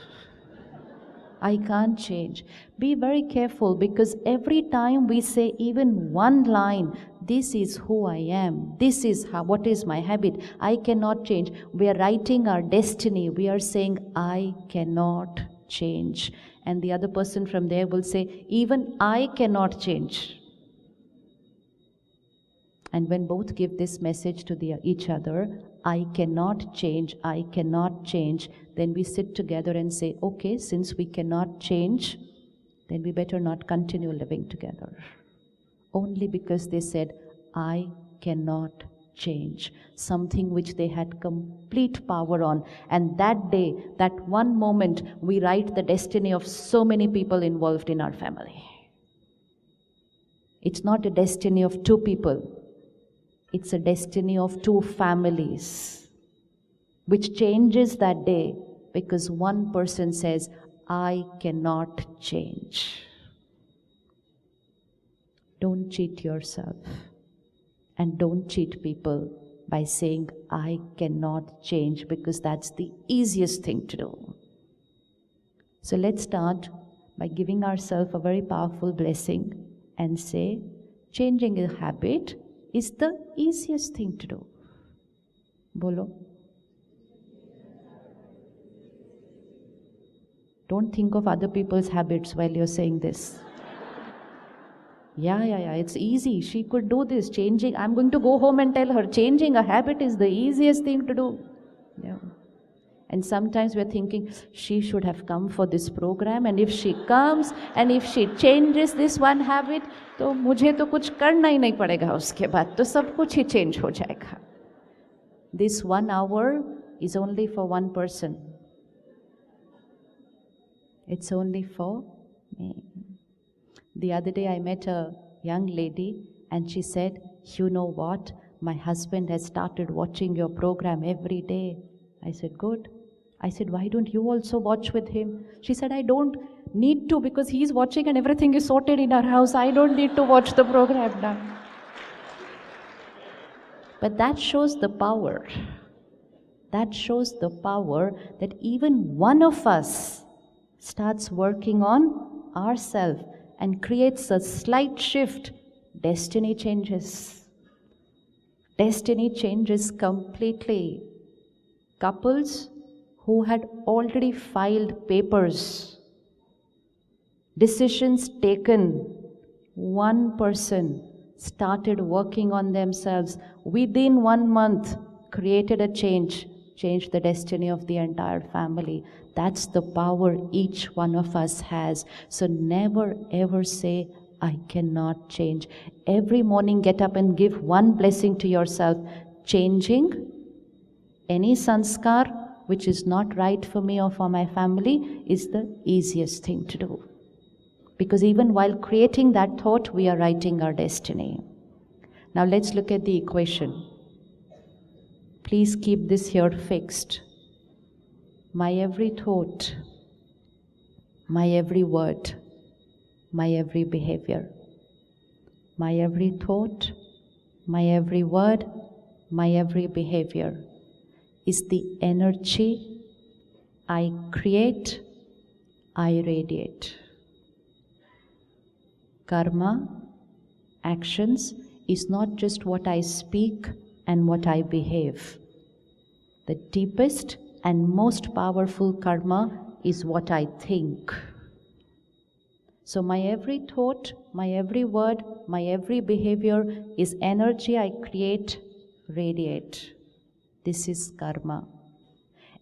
I can't change. Be very careful because every time we say even one line, this is who I am, this is what is my habit, I cannot change. We are writing our destiny. We are saying, I cannot change. And the other person from there will say, even I cannot change. And when both give this message to each other, I cannot change, then we sit together and say, okay, since we cannot change, then we better not continue living together. Only because they said, I cannot change, something which they had complete power on. And that day, that one moment, we write the destiny of so many people involved in our family. It's not a destiny of two people. It's a destiny of two families, which changes that day because one person says, I cannot change. Don't cheat yourself and don't cheat people by saying, I cannot change, because that's the easiest thing to do. So let's start by giving ourselves a very powerful blessing and say, changing a habit is the easiest thing to do. Bolo. Don't think of other people's habits while you're saying this. Yeah, it's easy. She could do this. Changing, I'm going to go home and tell her, changing a habit is the easiest thing to do. Yeah. And sometimes we're thinking, she should have come for this program, and if she comes and if she changes this one habit, तो मुझे तो कुछ करना ही नहीं पड़ेगा उसके बाद, तो सब कुछ ही change हो जाएगा. This 1 hour is only for one person. It's only for me. The other day I met a young lady and she said, you know what? My husband has started watching your program every day. I said, good. I said, why don't you also watch with him? She said, I don't need to because he's watching and everything is sorted in our house. I don't need to watch the program now. But that shows the power. That shows the power that even one of us starts working on ourselves and creates a slight shift. Destiny changes. Destiny changes completely. Couples who had already filed papers, decisions taken, one person started working on themselves within 1 month, created a change, changed the destiny of the entire family. That's the power each one of us has. So never ever say, I cannot change. Every morning get up and give one blessing to yourself. Changing any sanskar which is not right for me or for my family is the easiest thing to do. Because even while creating that thought, we are writing our destiny. Now let's look at the equation. Please keep this here fixed. My every thought, my every word, my every behavior. My every thought, my every word, my every behavior is the energy I create, I radiate. Karma, actions, is not just what I speak and what I behave. The deepest and most powerful karma is what I think. So my every thought, my every word, my every behavior is energy I create, radiate. This is karma.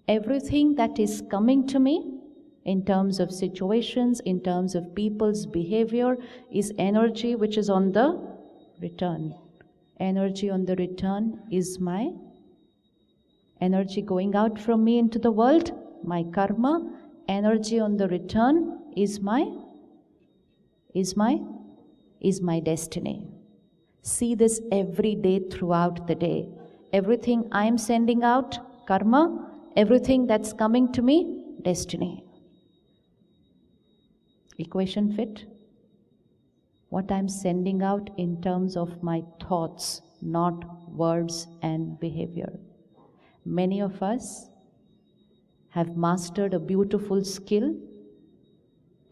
Everything that is coming to me in terms of situations, in terms of people's behavior, is energy which is on the return. Energy on the return is my energy going out from me into the world, my karma. Energy on the return is my destiny. See this every day throughout the day. Everything I'm sending out, karma. Everything that's coming to me, destiny. Equation fit? What I'm sending out in terms of my thoughts, not words and behavior. Many of us have mastered a beautiful skill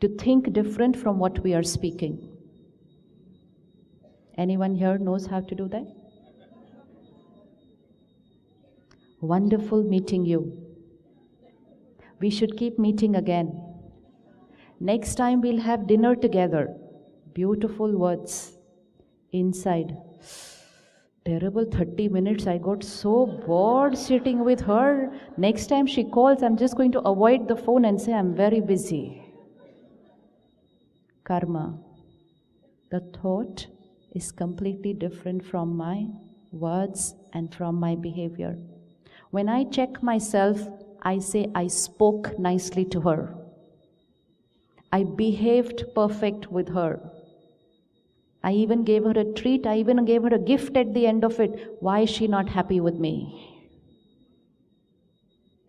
to think different from what we are speaking. Anyone here knows how to do that? Wonderful meeting you. We should keep meeting again. Next time we'll have dinner together. Beautiful words. Inside, terrible 30 minutes. I got so bored sitting with her. Next time she calls, I'm just going to avoid the phone and say, I'm very busy. Karma. The thought is completely different from my words and from my behavior. When I check myself, I say I spoke nicely to her. I behaved perfect with her. I even gave her a treat. I even gave her a gift at the end of it. Why is she not happy with me?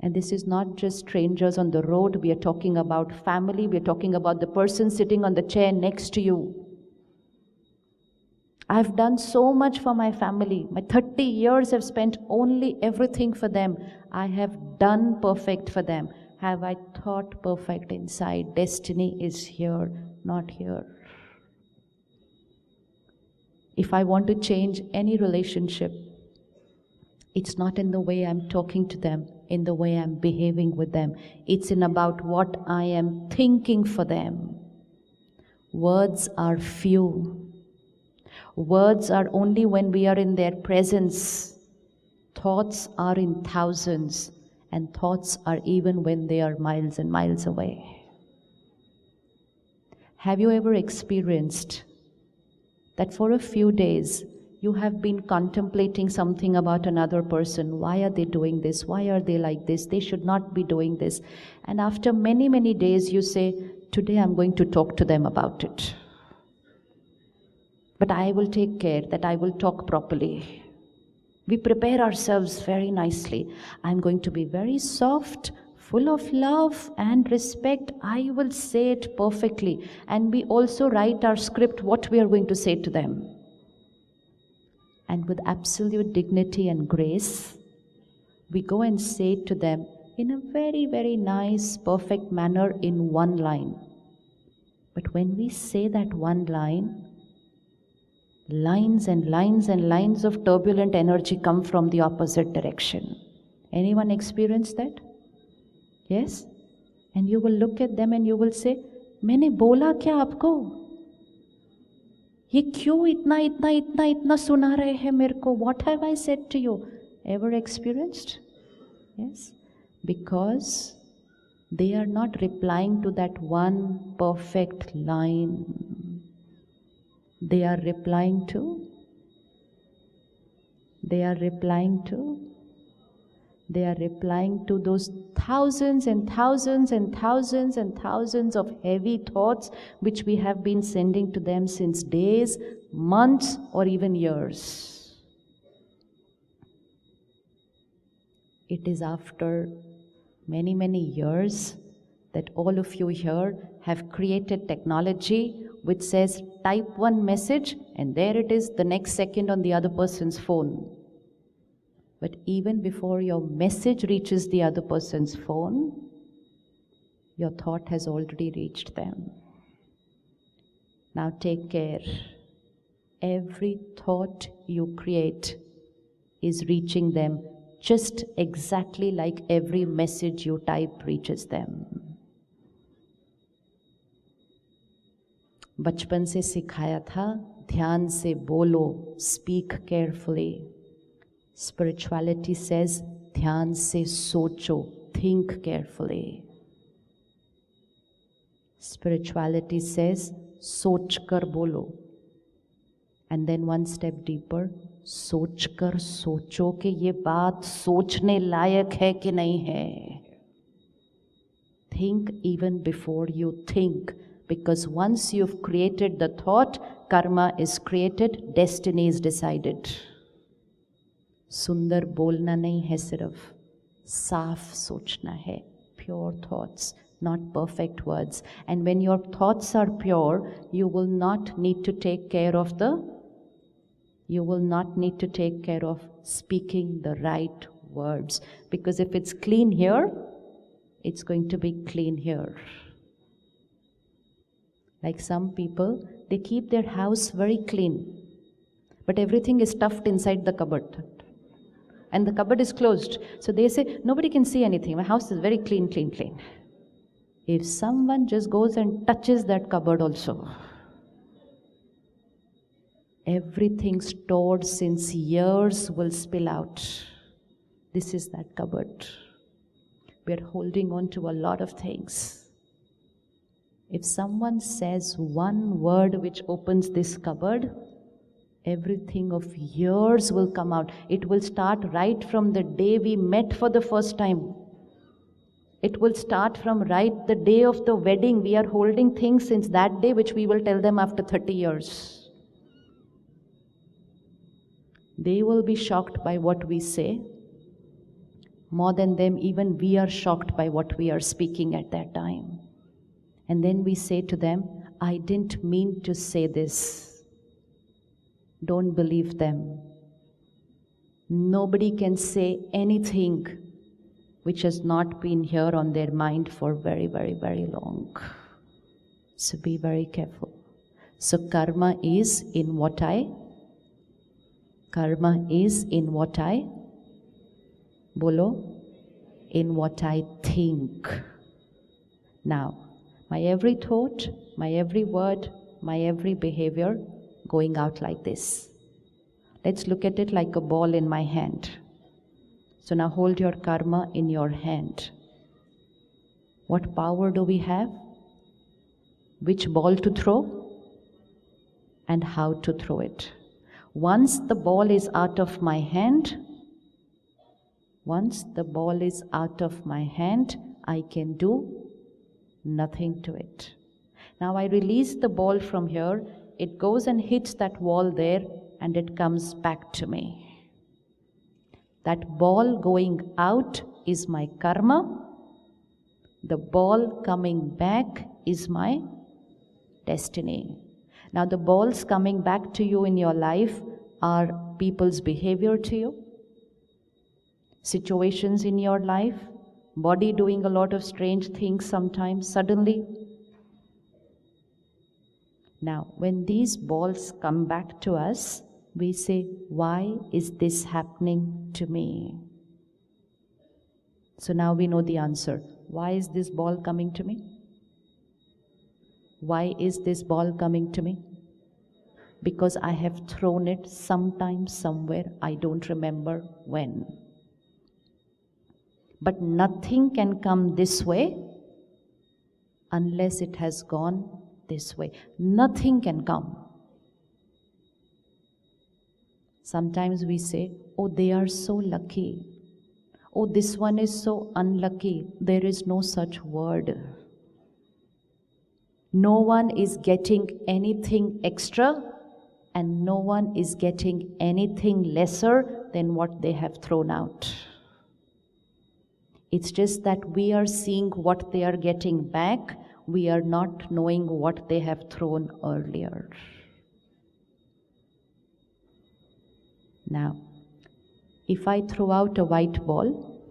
And this is not just strangers on the road. We are talking about family. We are talking about the person sitting on the chair next to you. I've done so much for my family. My 30 years I've spent only everything for them. I have done perfect for them. Have I thought perfect inside? Destiny is here, not here. If I want to change any relationship, it's not in the way I'm talking to them, in the way I'm behaving with them. It's in about what I am thinking for them. Words are few. Words are only when we are in their presence. Thoughts are in thousands, and thoughts are even when they are miles and miles away. Have you ever experienced that for a few days you have been contemplating something about another person? Why are they doing this? Why are they like this? They should not be doing this. And after many, many days you say, today I'm going to talk to them about it. But I will take care that I will talk properly. We prepare ourselves very nicely. I'm going to be very soft, full of love and respect. I will say it perfectly. And we also write our script, what we are going to say to them. And with absolute dignity and grace, we go and say it to them in a very, very nice, perfect manner in one line. But when we say that one line, lines and lines and lines of turbulent energy come from the opposite direction. Anyone experience that? Yes? And you will look at them and you will say, मैंने बोला क्या आपको? ये क्यों इतना इतना इतना इतना सुना रहे हैं मेरे को? What have I said to you? Ever experienced? Yes? Because they are not replying to that one perfect line. They are replying to those thousands and thousands and thousands and thousands of heavy thoughts which we have been sending to them since days, months, or even years. It is after many, many years that all of you here have created technology which says type one message and there it is the next second on the other person's phone. But even before your message reaches the other person's phone, your thought has already reached them. Now take care. Every thought you create is reaching them just exactly like every message you type reaches them. बचपन से सिखाया था ध्यान से बोलो, speak carefully. Spirituality says ध्यान से सोचो, think carefully. Spirituality says सोच कर बोलो. And then one step deeper, सोच कर सोचो कि ये बात सोचने लायक है कि नहीं है. Think even before you think. Because once you've created the thought, karma is created, destiny is decided. सुंदर बोलना नहीं है सिर्फ, साफ सोचना है. Pure thoughts, not perfect words. And when your thoughts are pure, you will not need to take care of speaking the right words. Because if it's clean here, it's going to be clean here. Like some people, they keep their house very clean, but everything is stuffed inside the cupboard. And the cupboard is closed. So they say, nobody can see anything. My house is very clean, clean, clean. If someone just goes and touches that cupboard also, everything stored since years will spill out. This is that cupboard. We are holding on to a lot of things. If someone says one word which opens this cupboard, everything of years will come out. It will start right from the day we met for the first time. It will start from right the day of the wedding. We are holding things since that day which we will tell them after 30 years. They will be shocked by what we say. More than them, even we are shocked by what we are speaking at that time. And then we say to them, I didn't mean to say this. Don't believe them. Nobody can say anything which has not been here on their mind for very, very, very long. So be very careful. So karma is in what I bolo, in what I think. Now, my every thought, my every word, my every behavior going out like this. Let's look at it like a ball in my hand. So now hold your karma in your hand. What power do we have? Which ball to throw? And how to throw it. Once the ball is out of my hand, I can do nothing to it. Now I release the ball from here, it goes and hits that wall there, and it comes back to me. That ball going out is my karma. The ball coming back is my destiny. Now the balls coming back to you in your life are people's behavior to you, situations in your life, body doing a lot of strange things sometimes, suddenly. Now, when these balls come back to us, we say, why is this happening to me? So now we know the answer. Why is this ball coming to me? Why is this ball coming to me? Because I have thrown it sometime, somewhere, I don't remember when. But nothing can come this way unless it has gone this way. Nothing can come. Sometimes we say, oh, they are so lucky. Oh, this one is so unlucky. There is no such word. No one is getting anything extra, and no one is getting anything lesser than what they have thrown out. It's just that we are seeing what they are getting back. We are not knowing what they have thrown earlier. Now, if I throw out a white ball,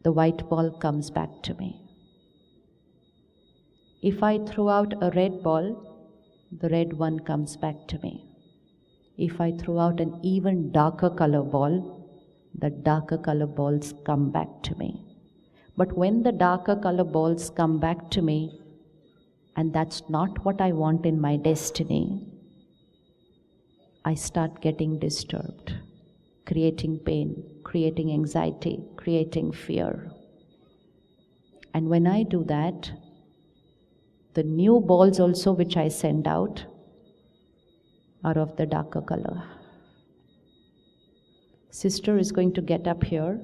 the white ball comes back to me. If I throw out a red ball, the red one comes back to me. If I throw out an even darker color ball, the darker color balls come back to me. But when the darker color balls come back to me, and that's not what I want in my destiny, I start getting disturbed, creating pain, creating anxiety, creating fear. And when I do that, the new balls also which I send out are of the darker color. Sister is going to get up here,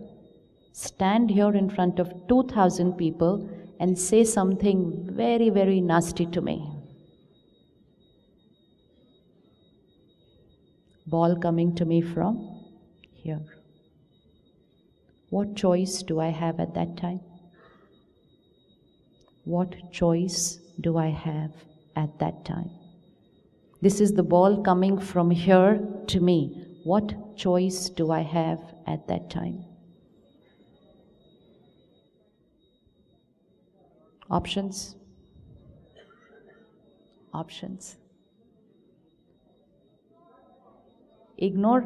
stand here in front of 2,000 people and say something very, very nasty to me. Ball coming to me from here. What choice do I have at that time? What choice do I have at that time? This is the ball coming from here to me. What choice do I have at that time? Options? Options. Ignore?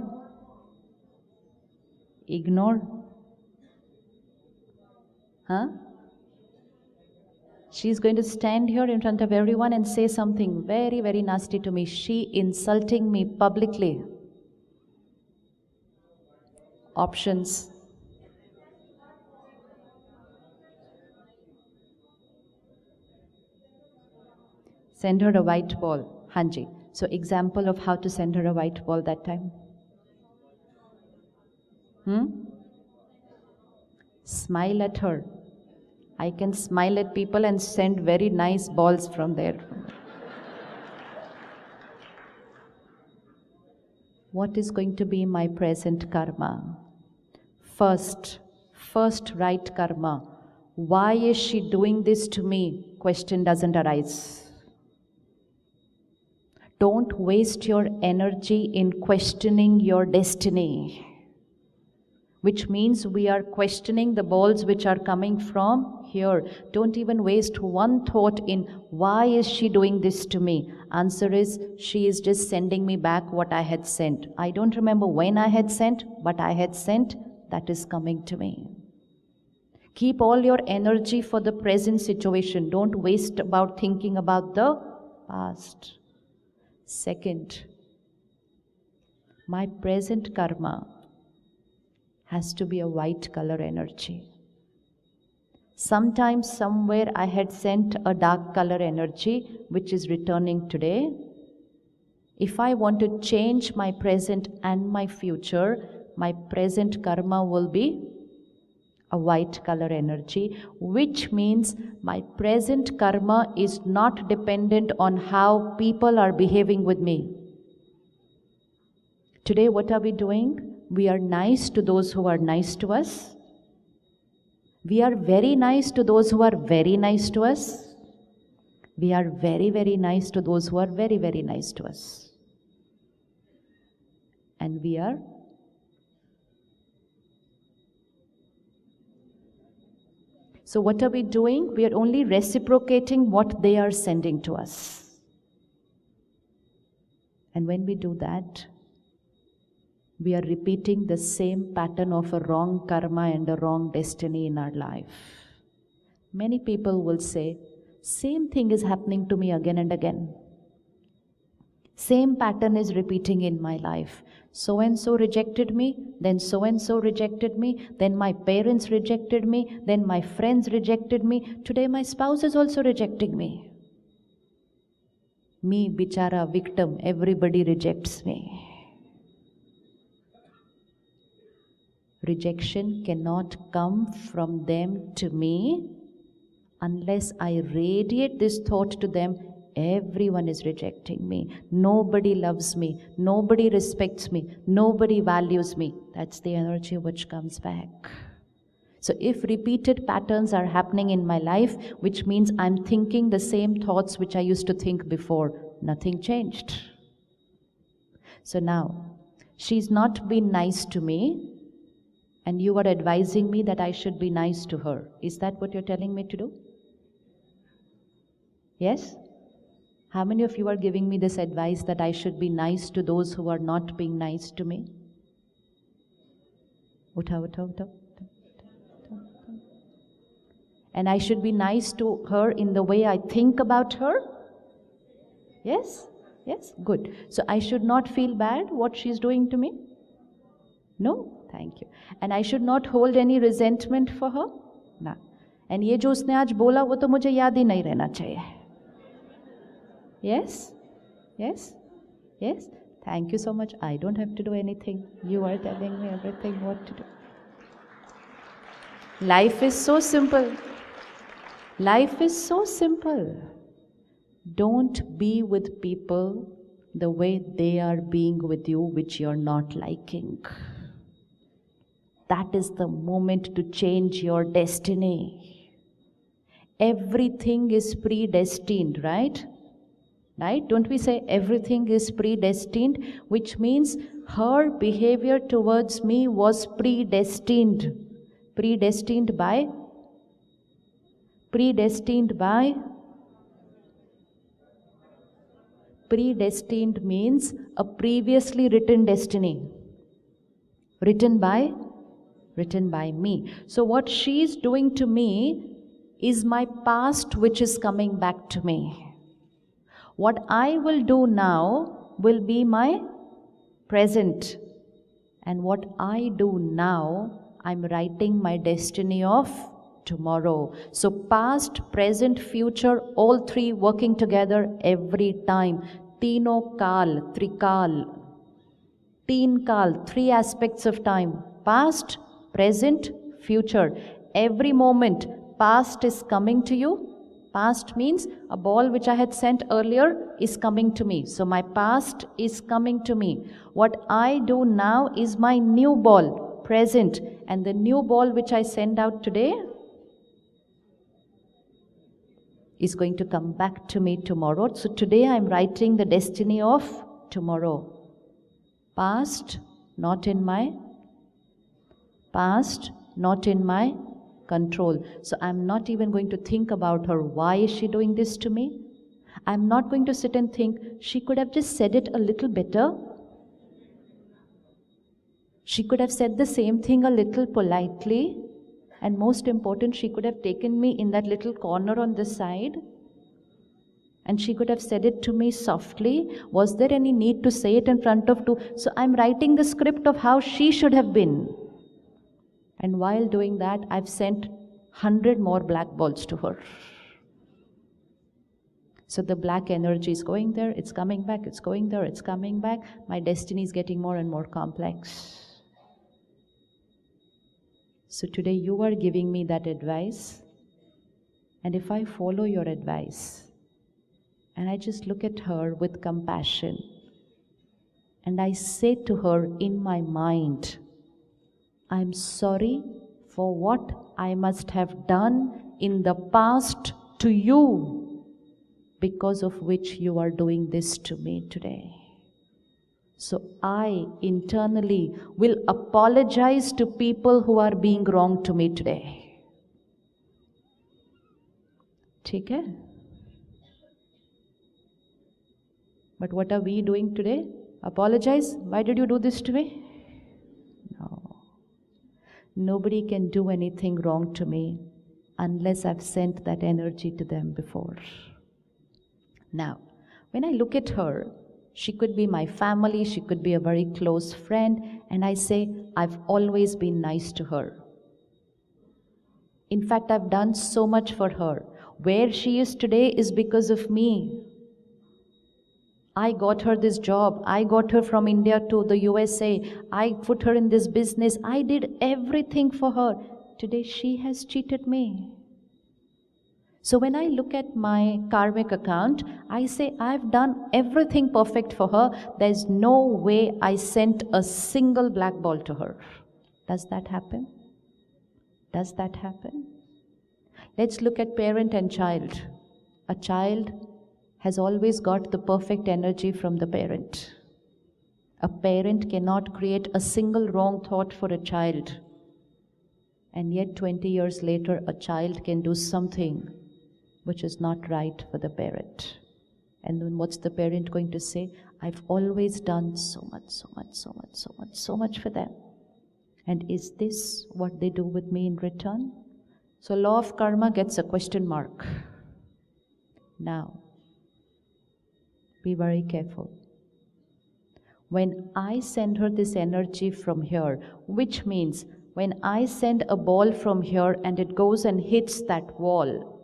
Ignore? Huh? She's going to stand here in front of everyone and say something very, very nasty to me. She insulting me publicly. Options. Send her a white ball. Hanji. So example of how to send her a white ball that time. Smile at her. I can smile at people and send very nice balls from there. What is going to be my present karma? First right karma. Why is she doing this to me? Question doesn't arise. Don't waste your energy in questioning your destiny, which means we are questioning the balls which are coming from here. Don't even waste one thought in why is she doing this to me? Answer is, she is just sending me back what I had sent. I don't remember when I had sent, but I had sent, that is coming to me. Keep all your energy for the present situation. Don't waste about thinking about the past. Second, my present karma has to be a white color energy. Sometimes, somewhere I had sent a dark color energy which is returning today. If I want to change my present and my future, my present karma will be a white color energy, which means my present karma is not dependent on how people are behaving with me. Today, what are we doing? We are nice to those who are nice to us. We are very nice to those who are very nice to us. We are very, very nice to those who are very, very nice to us. And we are so what are we doing? We are only reciprocating what they are sending to us. And when we do that, we are repeating the same pattern of a wrong karma and a wrong destiny in our life. Many people will say, same thing is happening to me again and again. Same pattern is repeating in my life. So-and-so rejected me, then so-and-so rejected me, then my parents rejected me, then my friends rejected me. Today my spouse is also rejecting me. Me, bichara, victim, everybody rejects me. Rejection cannot come from them to me unless I radiate this thought to them. Everyone is rejecting me. Nobody loves me. Nobody respects me. Nobody values me. That's the energy which comes back. So if repeated patterns are happening in my life, which means I'm thinking the same thoughts which I used to think before, nothing changed. So now, she's not been nice to me, and you are advising me that I should be nice to her. Is that what you're telling me to do? Yes? How many of you are giving me this advice that I should be nice to those who are not being nice to me? And I should be nice to her in the way I think about her? Yes? Yes? Good. So I should not feel bad what she's doing to me? No? Thank you. And I should not hold any resentment for her? No. And ये जो उसने आज बोला वो तो मुझे याद ही नहीं रहना चाहिए. Yes? Yes? Yes? Thank you so much. I don't have to do anything. You are telling me everything what to do. Life is so simple. Life is so simple. Don't be with people the way they are being with you, which you're not liking. That is the moment to change your destiny. Everything is predestined, right? Right? Don't we say everything is predestined? Which means her behavior towards me was predestined. Predestined by? Predestined by? Predestined means a previously written destiny. Written by? Written by me. So what she is doing to me is my past which is coming back to me. What I will do now will be my present. And what I do now, I'm writing my destiny of tomorrow. So past, present, future, all three working together every time. Tino kal, trikal. Teen kal, three aspects of time. Past, present, future. Every moment, past is coming to you, Past means a ball which I had sent earlier is coming to me. So my past is coming to me. What I do now is my new ball, present. And the new ball which I send out today is going to come back to me tomorrow. So today I'm writing the destiny of tomorrow. Past, not in my control. So I'm not even going to think about her. Why is she doing this to me? I'm not going to sit and think, she could have just said it a little better. She could have said the same thing a little politely. And most important, she could have taken me in that little corner on the side. And she could have said it to me softly. Was there any need to say it in front of two? So I'm writing the script of how she should have been. And while doing that, I've sent 100 more black balls to her. So the black energy is going there, it's coming back, it's going there, it's coming back. My destiny is getting more and more complex. So today you are giving me that advice. And if I follow your advice, and I just look at her with compassion, and I say to her in my mind, I'm sorry for what I must have done in the past to you, because of which you are doing this to me today. So I internally will apologize to people who are being wrong to me today. Take care. But what are we doing today? Apologize? Why did you do this to me? No. Nobody can do anything wrong to me unless I've sent that energy to them before. Now, when I look at her, she could be my family, she could be a very close friend, and I say, I've always been nice to her. In fact, I've done so much for her. Where she is today is because of me. I got her this job. I got her from India to the USA. I put her in this business. I did everything for her. Today she has cheated me. So when I look at my karmic account, I say I've done everything perfect for her. There's no way I sent a single black ball to her. Does that happen? Does that happen? Let's look at parent and child. A child has always got the perfect energy from the parent. A parent cannot create a single wrong thought for a child. And yet 20 years later, a child can do something which is not right for the parent. And then what's the parent going to say? I've always done so much for them. And is this what they do with me in return? So law of karma gets a question mark. Now, be very careful. When I send her this energy from here, which means when I send a ball from here and it goes and hits that wall,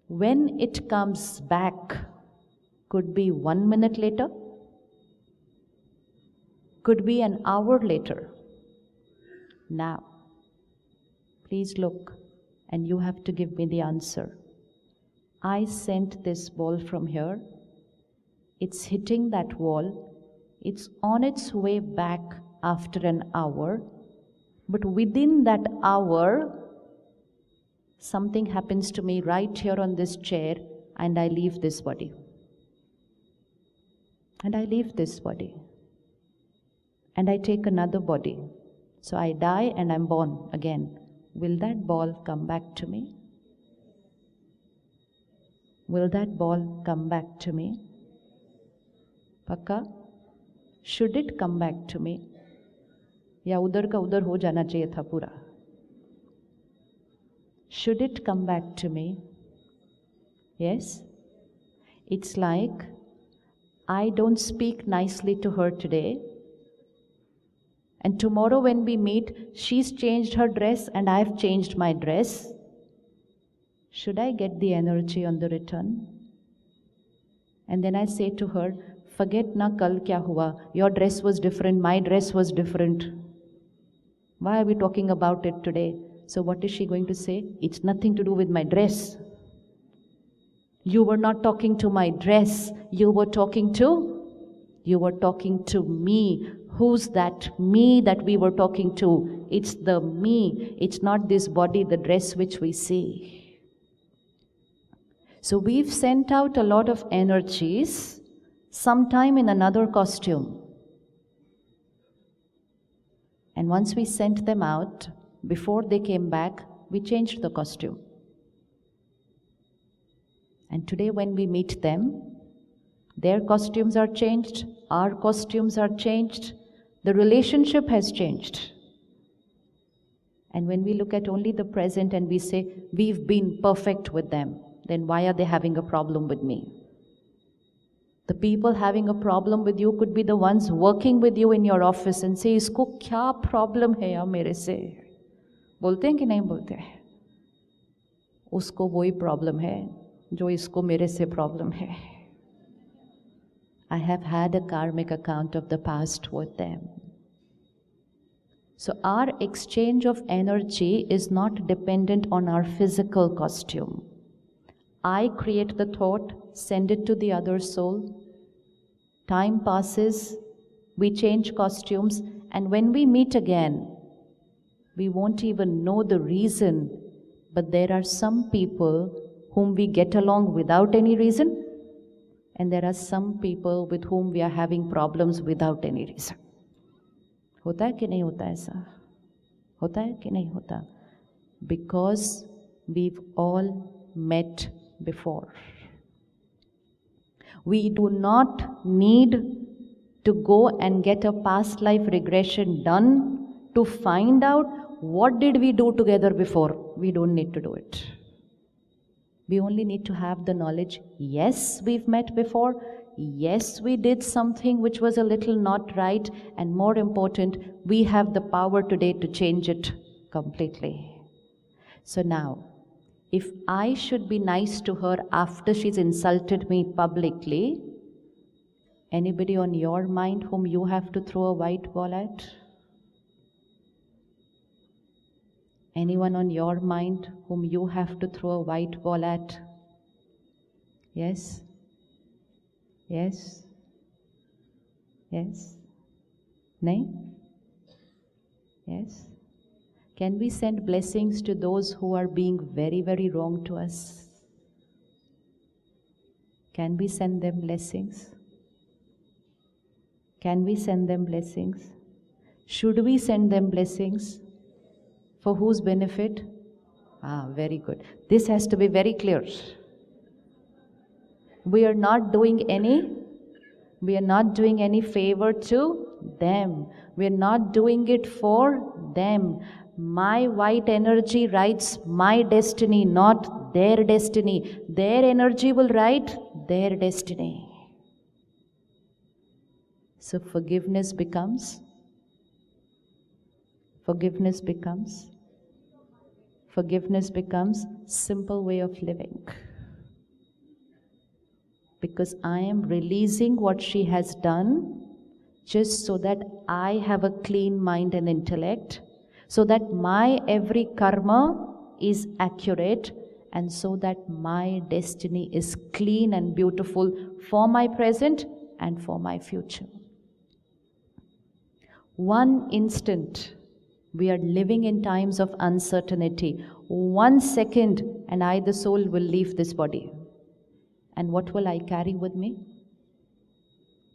when it comes back, could be 1 minute later, could be an hour later. Now, please look, and you have to give me the answer. I sent this ball from here. It's hitting that wall. It's on its way back after an hour. But within that hour, something happens to me right here on this chair, and I leave this body. And I leave this body. And I take another body. So I die and I'm born again. Will that ball come back to me? Will that ball come back to me? Pakka? Should it come back to me? या उधर का उधर हो जाना चाहिए था पूरा? Should it come back to me? Yes? It's like I don't speak nicely to her today, and tomorrow when we meet, she's changed her dress and I've changed my dress. Should I get the energy on the return? And then I say to her, forget na kal kya hua. Your dress was different, my dress was different. Why are we talking about it today? So what is she going to say? It's nothing to do with my dress. You were not talking to my dress. You were talking to me. Who's that me that we were talking to? It's the me. It's not this body, the dress which we see. So we've sent out a lot of energies, sometime in another costume. And once we sent them out, before they came back, we changed the costume. And today when we meet them, their costumes are changed, our costumes are changed, the relationship has changed. And when we look at only the present and we say, we've been perfect with them, then why are they having a problem with me? The people having a problem with you could be the ones working with you in your office and say, isko kya problem hai ya mere se? बोलते हैं कि नहीं बोलते? उसको वही problem है जो इसको मेरे से प्रॉब्लम है. I have had a karmic account of the past with them. So our exchange of energy is not dependent on our physical costume. I create the thought, send it to the other soul. Time passes, we change costumes, and when we meet again, we won't even know the reason, but there are some people whom we get along without any reason, and there are some people with whom we are having problems without any reason. होता है कि नहीं होता ऐसा? होता है कि नहीं होता? Because we've all met before. We do not need to go and get a past life regression done to find out what did we do together before. We don't need to do it. We only need to have the knowledge, yes, we've met before, yes, we did something which was a little not right, and more important, we have the power today to change it completely. So now, if I should be nice to her after she's insulted me publicly, anybody on your mind whom you have to throw a white ball at? Anyone on your mind whom you have to throw a white ball at? Yes? Yes? Yes? Nahin? Yes? Can we send blessings to those who are being very, very wrong to us? Can we send them blessings? Can we send them blessings? Should we send them blessings? For whose benefit? Very good. This has to be very clear. We are not doing any favor to them. We are not doing it for them. My white energy writes my destiny, not their destiny. Their energy will write their destiny. So forgiveness becomes simple way of living. Because I am releasing what she has done just so that I have a clean mind and intellect, so that my every karma is accurate, and so that my destiny is clean and beautiful for my present and for my future. One instant, we are living in times of uncertainty. 1 second, and I, the soul, will leave this body. And what will I carry with me?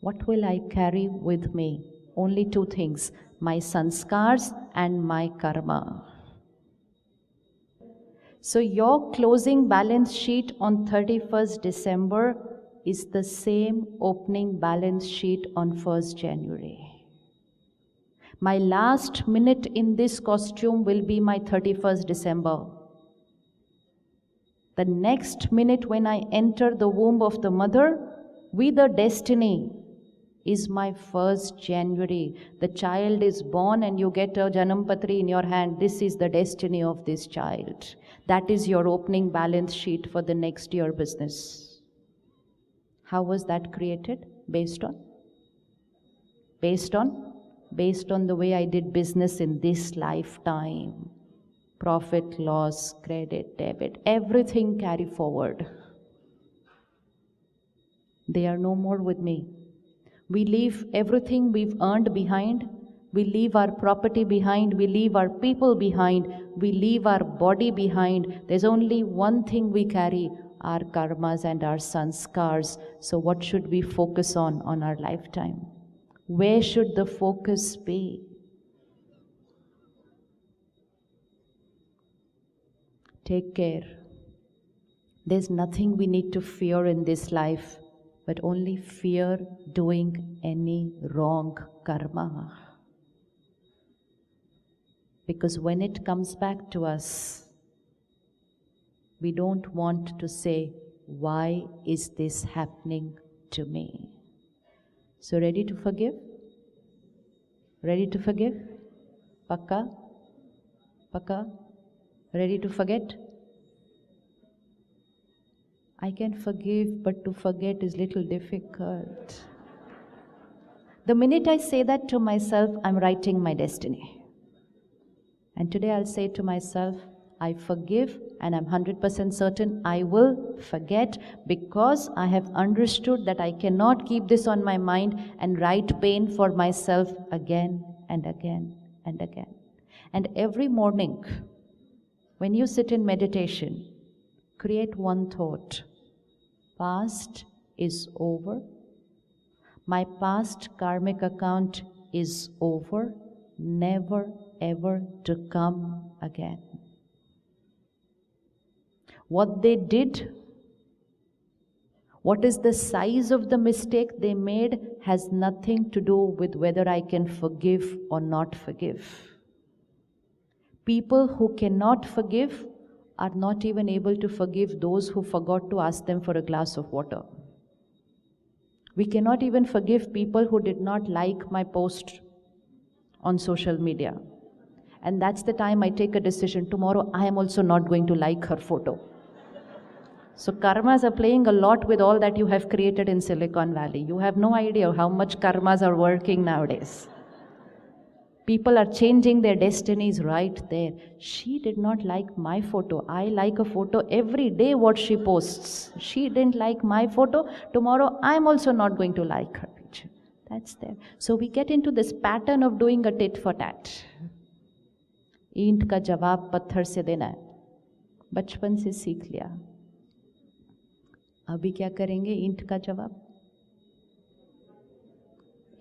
What will I carry with me? Only two things: my sanskars and my karma. So your closing balance sheet on 31st December is the same opening balance sheet on 1st January. My last minute in this costume will be my 31st December. The next minute when I enter the womb of the mother with a destiny is my 1st January. The child is born and you get a Janampatri in your hand. This is the destiny of this child. That is your opening balance sheet for the next year business. How was that created? Based on the way I did business in this lifetime. Profit, loss, credit, debit, everything carry forward. They are no more with me. We leave everything we've earned behind. We leave our property behind. We leave our people behind. We leave our body behind. There's only one thing we carry, our karmas and our sanskars. So what should we focus on our lifetime? Where should the focus be? Take care. There's nothing we need to fear in this life, but only fear doing any wrong karma. Because when it comes back to us, we don't want to say, why is this happening to me? So ready to forgive? Ready to forgive? Pakka? Pakka? Ready to forget? I can forgive, but to forget is little difficult. The minute I say that to myself, I'm writing my destiny. And today I'll say to myself, I forgive, and I'm 100% certain I will forget, because I have understood that I cannot keep this on my mind and write pain for myself again and again and again. And every morning, when you sit in meditation, create one thought. Past is over. My past karmic account is over, never ever to come again. What they did, what is the size of the mistake they made, has nothing to do with whether I can forgive or not forgive. People who cannot forgive are not even able to forgive those who forgot to ask them for a glass of water. We cannot even forgive people who did not like my post on social media. And that's the time I take a decision. Tomorrow I am also not going to like her photo. So karmas are playing a lot with all that you have created in Silicon Valley. You have no idea how much karmas are working nowadays. People are changing their destinies right there. She did not like my photo. I like a photo every day what she posts. She didn't like my photo. Tomorrow I'm also not going to like her picture. That's there. So we get into this pattern of doing a tit for tat. ईंट का जवाब पत्थर से देना है. बचपन से सीख लिया. अभी क्या करेंगे? ईंट का जवाब.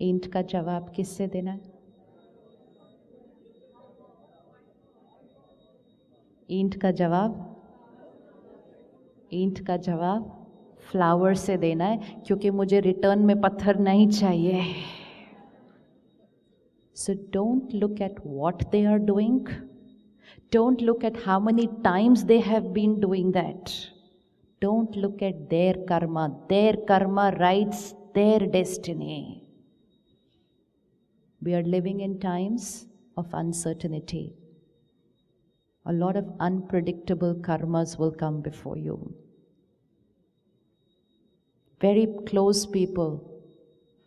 ईंट का जवाब किससे देना है? ईंट का जवाब फ्लावर से देना है, क्योंकि मुझे रिटर्न में पत्थर नहीं चाहिए. So don't look at what they are doing. Don't look at how many times they have been doing that. Don't look at their karma. Their karma writes their destiny. We are living in times of uncertainty. A lot of unpredictable karmas will come before you. Very close people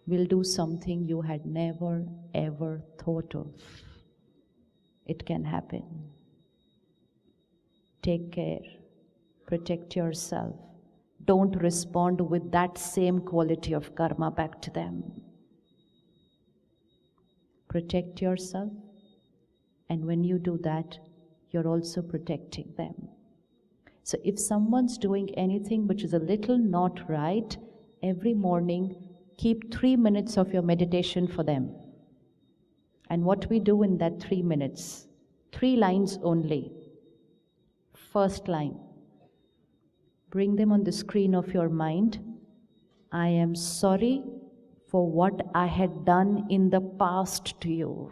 will do something you had never ever thought of. It can happen. Take care. Protect yourself. Don't respond with that same quality of karma back to them. Protect yourself, and when you do that, you're also protecting them. So if someone's doing anything which is a little not right, every morning keep 3 minutes of your meditation for them. And what we do in that 3 minutes, 3 lines only. First line, bring them on the screen of your mind. I am sorry for what I had done in the past to you.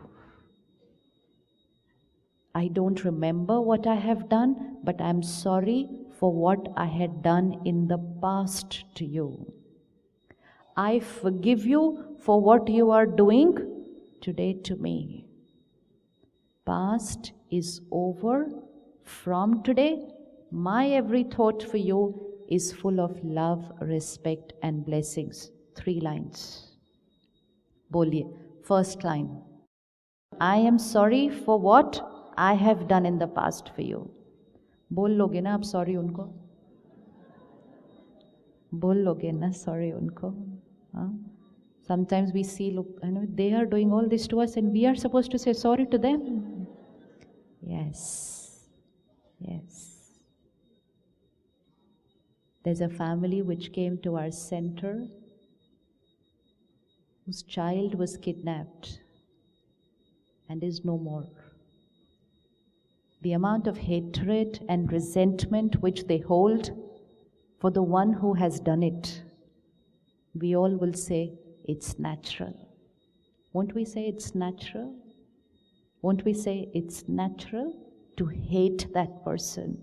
I don't remember what I have done, but I'm sorry for what I had done in the past to you. I forgive you for what you are doing today to me. Past is over. From today, my every thought for you is full of love, respect, and blessings. 3 lines. Boliye. First line. I am sorry for what I have done in the past for you. बोल लोगे ना आप sorry उनको? बोल लोगे ना sorry उनको. हाँ? Sometimes we see, look, they are doing all this to us and we are supposed to say sorry to them. Yes. Yes. There's a family which came to our center whose child was kidnapped and is no more. The amount of hatred and resentment which they hold for the one who has done it, we all will say it's natural. Won't we say it's natural? Won't we say it's natural to hate that person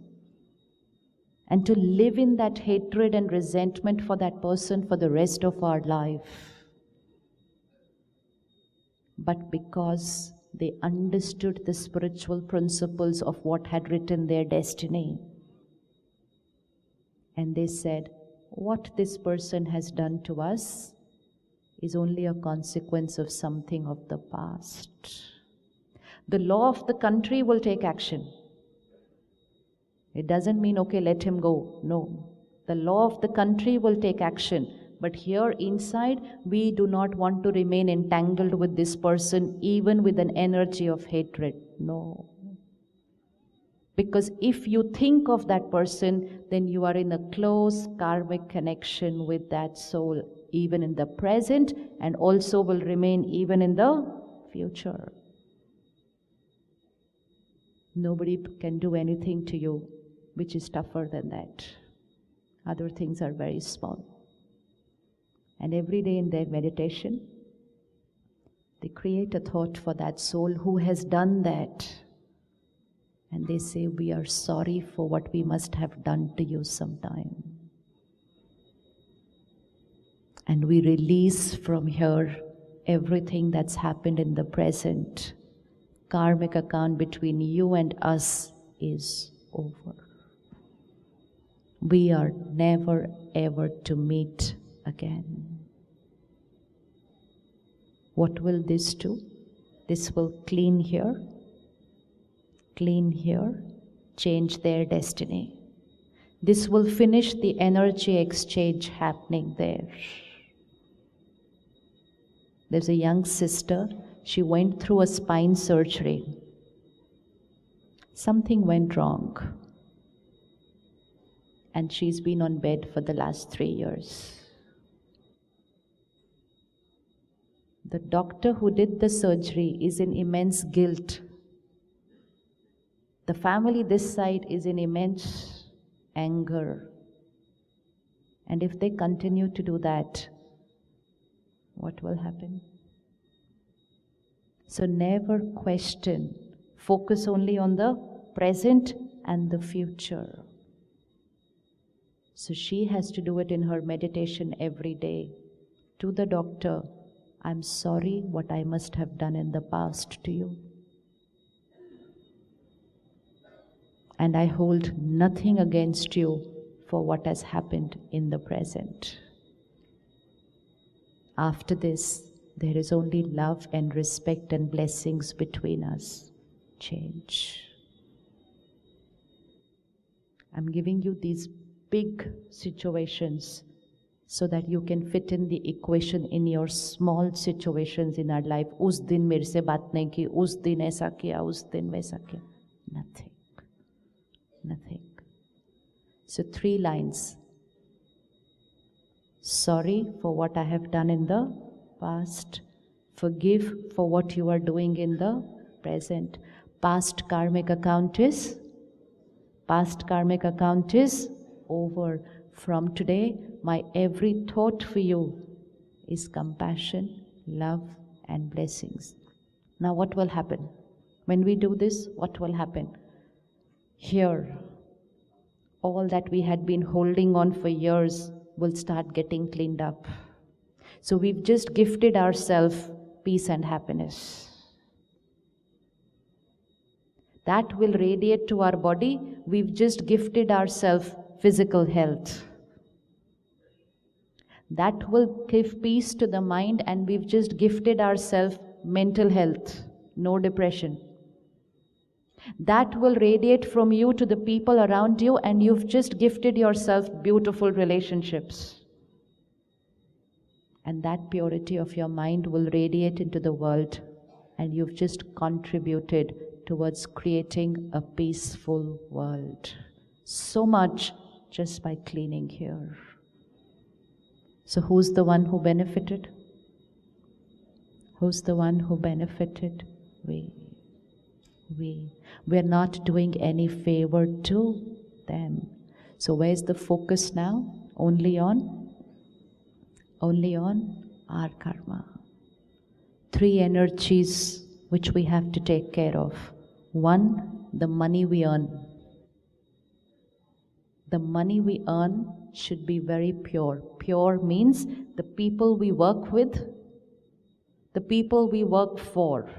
and to live in that hatred and resentment for that person for the rest of our life? But because they understood the spiritual principles of what had written their destiny, and they said, what this person has done to us is only a consequence of something of the past. The law of the country will take action. It doesn't mean, okay, let him go. No. The law of the country will take action. But here inside, we do not want to remain entangled with this person, even with an energy of hatred. No. Because if you think of that person, then you are in a close karmic connection with that soul, even in the present, and also will remain even in the future. Nobody can do anything to you which is tougher than that. Other things are very small. And every day in their meditation, they create a thought for that soul who has done that. And they say, we are sorry for what we must have done to you sometime. And we release from here everything that's happened in the present. Karmic account between you and us is over. We are never ever to meet again. What will this do? This will clean here, change their destiny. This will finish the energy exchange happening there. There's a young sister, she went through a spine surgery. Something went wrong. And she's been on bed for the last 3 years. The doctor who did the surgery is in immense guilt. The family this side is in immense anger. And if they continue to do that, what will happen? So never question. Focus only on the present and the future. So she has to do it in her meditation every day. To the doctor, I'm sorry what I must have done in the past to you. And I hold nothing against you for what has happened in the present. After this, there is only love and respect and blessings between us. Change. I'm giving you these big situations so that you can fit in the equation in your small situations in our life. Us din mere se baat nahi ki, us din aisa kiya, us din waisa kiya. Nothing. Nothing. So 3 lines. Sorry for what I have done in the past. Forgive for what you are doing in the present. Past karmic account is over. From today, my every thought for you is compassion, love, and blessings. Now what will happen? When we do this, what will happen? Here, all that we had been holding on for years will start getting cleaned up. So we've just gifted ourselves peace and happiness. That will radiate to our body. We've just gifted ourselves physical health. That will give peace to the mind, and we've just gifted ourselves mental health, no depression. That will radiate from you to the people around you, and you've just gifted yourself beautiful relationships. And that purity of your mind will radiate into the world, and you've just contributed towards creating a peaceful world. So much just by cleaning here. So who's the one who benefited? Who's the one who benefited? We. We're not doing any favor to them. So where's the focus now? Only on our karma. 3 energies which we have to take care of. 1, the money we earn. The money we earn should be very pure. Pure means the people we work with, the people we work for,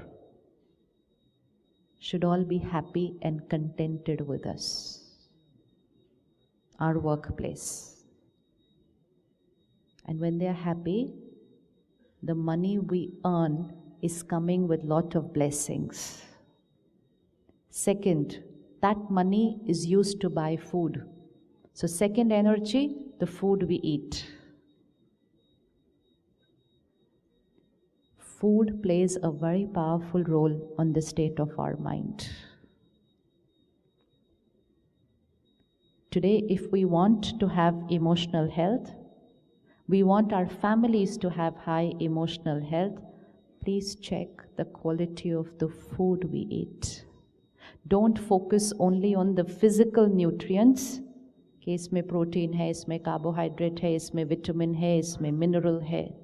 should all be happy and contented with us. Our workplace. And when they are happy, the money we earn is coming with lot of blessings. Second, that money is used to buy food. So second energy, the food we eat. Food plays a very powerful role on the state of our mind. Today, if we want to have emotional health, we want our families to have high emotional health, please check the quality of the food we eat. Don't focus only on the physical nutrients, कि इसमें protein है, इसमें carbohydrate है, इसमें vitamin है, इसमें mineral है.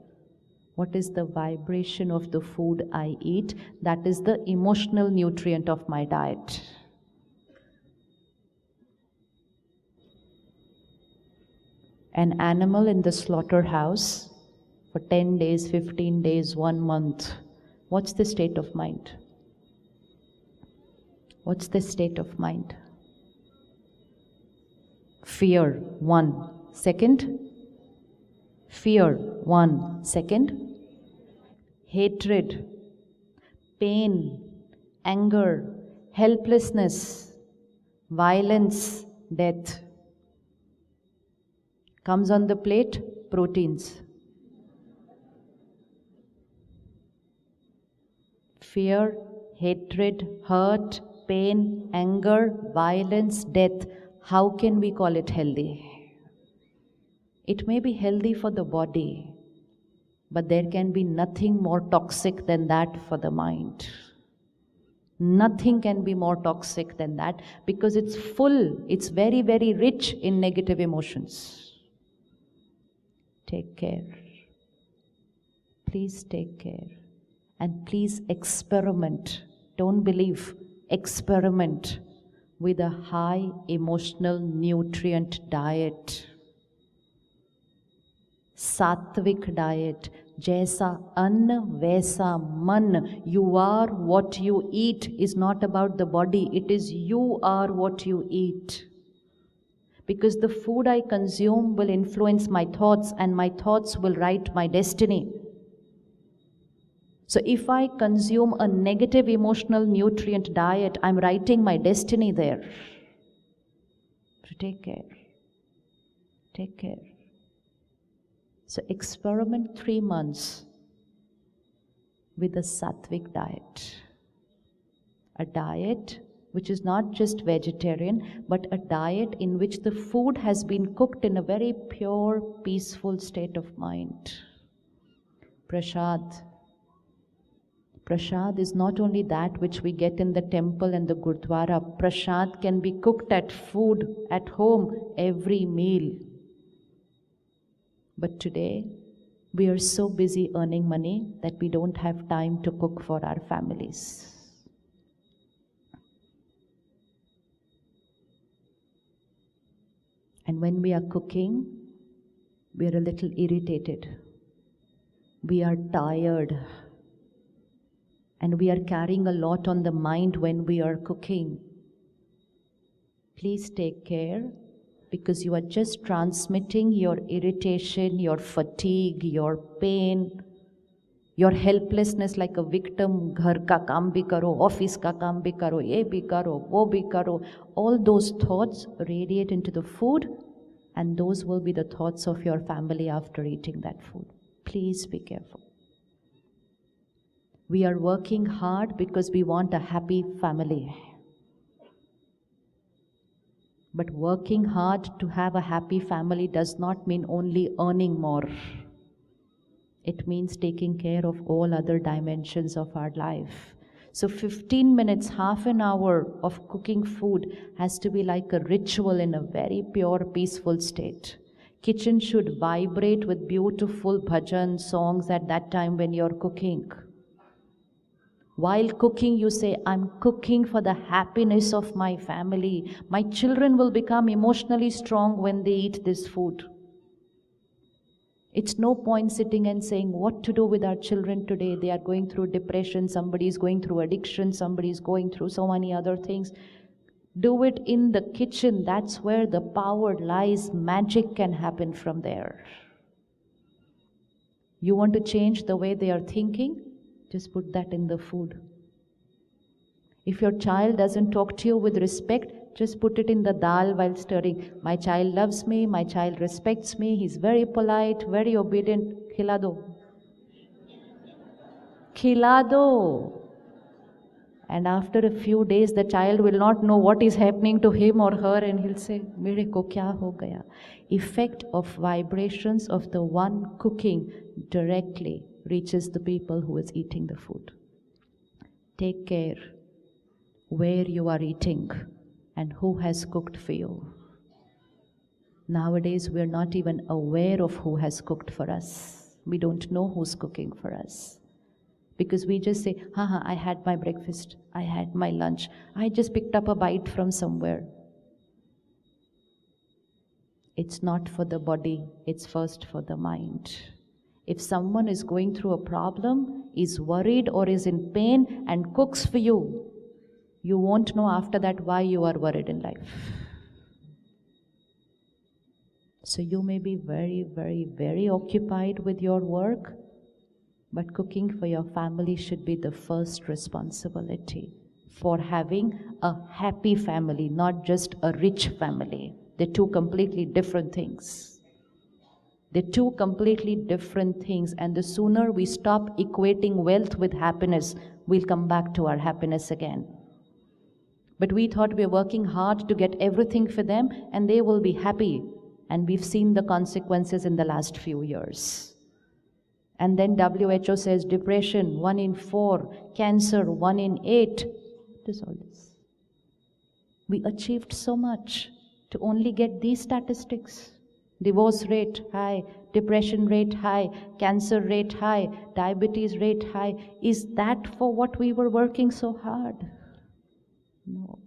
What is the vibration of the food I eat? That is the emotional nutrient of my diet. An animal in the slaughterhouse for 10 days, 15 days, 1 month. What's the state of mind? What's the state of mind? Fear, 1. Second, fear, 1. Second, hatred, pain, anger, helplessness, violence, death. Comes on the plate, proteins. Fear, hatred, hurt, pain, anger, violence, death. How can we call it healthy? It may be healthy for the body, but there can be nothing more toxic than that for the mind. Nothing can be more toxic than that because it's full, it's very, very rich in negative emotions. Take care. Please take care. And please experiment. Don't believe. Experiment with a high emotional nutrient diet. Sattvic diet. Jaisa anna vaisa man. You are what you eat is not about the body. It is you are what you eat. Because the food I consume will influence my thoughts, and my thoughts will write my destiny. So if I consume a negative emotional nutrient diet, I'm writing my destiny there. So take care. Take care. So experiment 3 months with a sattvic diet. A diet which is not just vegetarian, but a diet in which the food has been cooked in a very pure, peaceful state of mind. Prasad. Prasad is not only that which we get in the temple and the Gurdwara. Prasad can be cooked at food, at home, every meal. But today, we are so busy earning money that we don't have time to cook for our families. And when we are cooking, we are a little irritated. We are tired. And we are carrying a lot on the mind when we are cooking. Please take care, because you are just transmitting your irritation, your fatigue, your pain Your helplessness like a victim, घर का काम भी करो, office का काम भी करो, ये भी करो, वो भी करो. All those thoughts radiate into the food, and those will be the thoughts of your family after eating that food. Please be careful. We are working hard because we want a happy family. But working hard to have a happy family does not mean only earning more. It means taking care of all other dimensions of our life. So 15 minutes, half an hour of cooking food has to be like a ritual in a very pure, peaceful state. Kitchen should vibrate with beautiful bhajan songs at that time when you're cooking. While cooking, you say, I'm cooking for the happiness of my family. My children will become emotionally strong when they eat this food. It's no point sitting and saying what to do with our children today. They are going through depression, somebody is going through addiction, somebody is going through so many other things. Do it in the kitchen. That's where the power lies. Magic can happen from there. You want to change the way they are thinking? Just put that in the food. If your child doesn't talk to you with respect, just put it in the dal while stirring. My child loves me, my child respects me, he's very polite, very obedient. Khila do. Khila do. And after a few days, the child will not know what is happening to him or her, and he'll say, Mere ko kya ho gaya? Effect of vibrations of the one cooking directly reaches the people who is eating the food. Take care where you are eating and who has cooked for you. Nowadays, we're not even aware of who has cooked for us. We don't know who's cooking for us. Because we just say, I had my breakfast, I had my lunch, I just picked up a bite from somewhere. It's not for the body, it's first for the mind. If someone is going through a problem, is worried or is in pain and cooks for you, you won't know after that why you are worried in life. So you may be very, very, very occupied with your work, but cooking for your family should be the first responsibility for having a happy family, not just a rich family. They're two completely different things. They're two completely different things, and the sooner we stop equating wealth with happiness, we'll come back to our happiness again. But we thought we were working hard to get everything for them and they will be happy. And we've seen the consequences in the last few years. And then WHO says depression, 1 in 4, cancer, 1 in 8. What is all this? We achieved so much to only get these statistics. Divorce rate high, depression rate high, cancer rate high, diabetes rate high. Is that for what we were working so hard? No.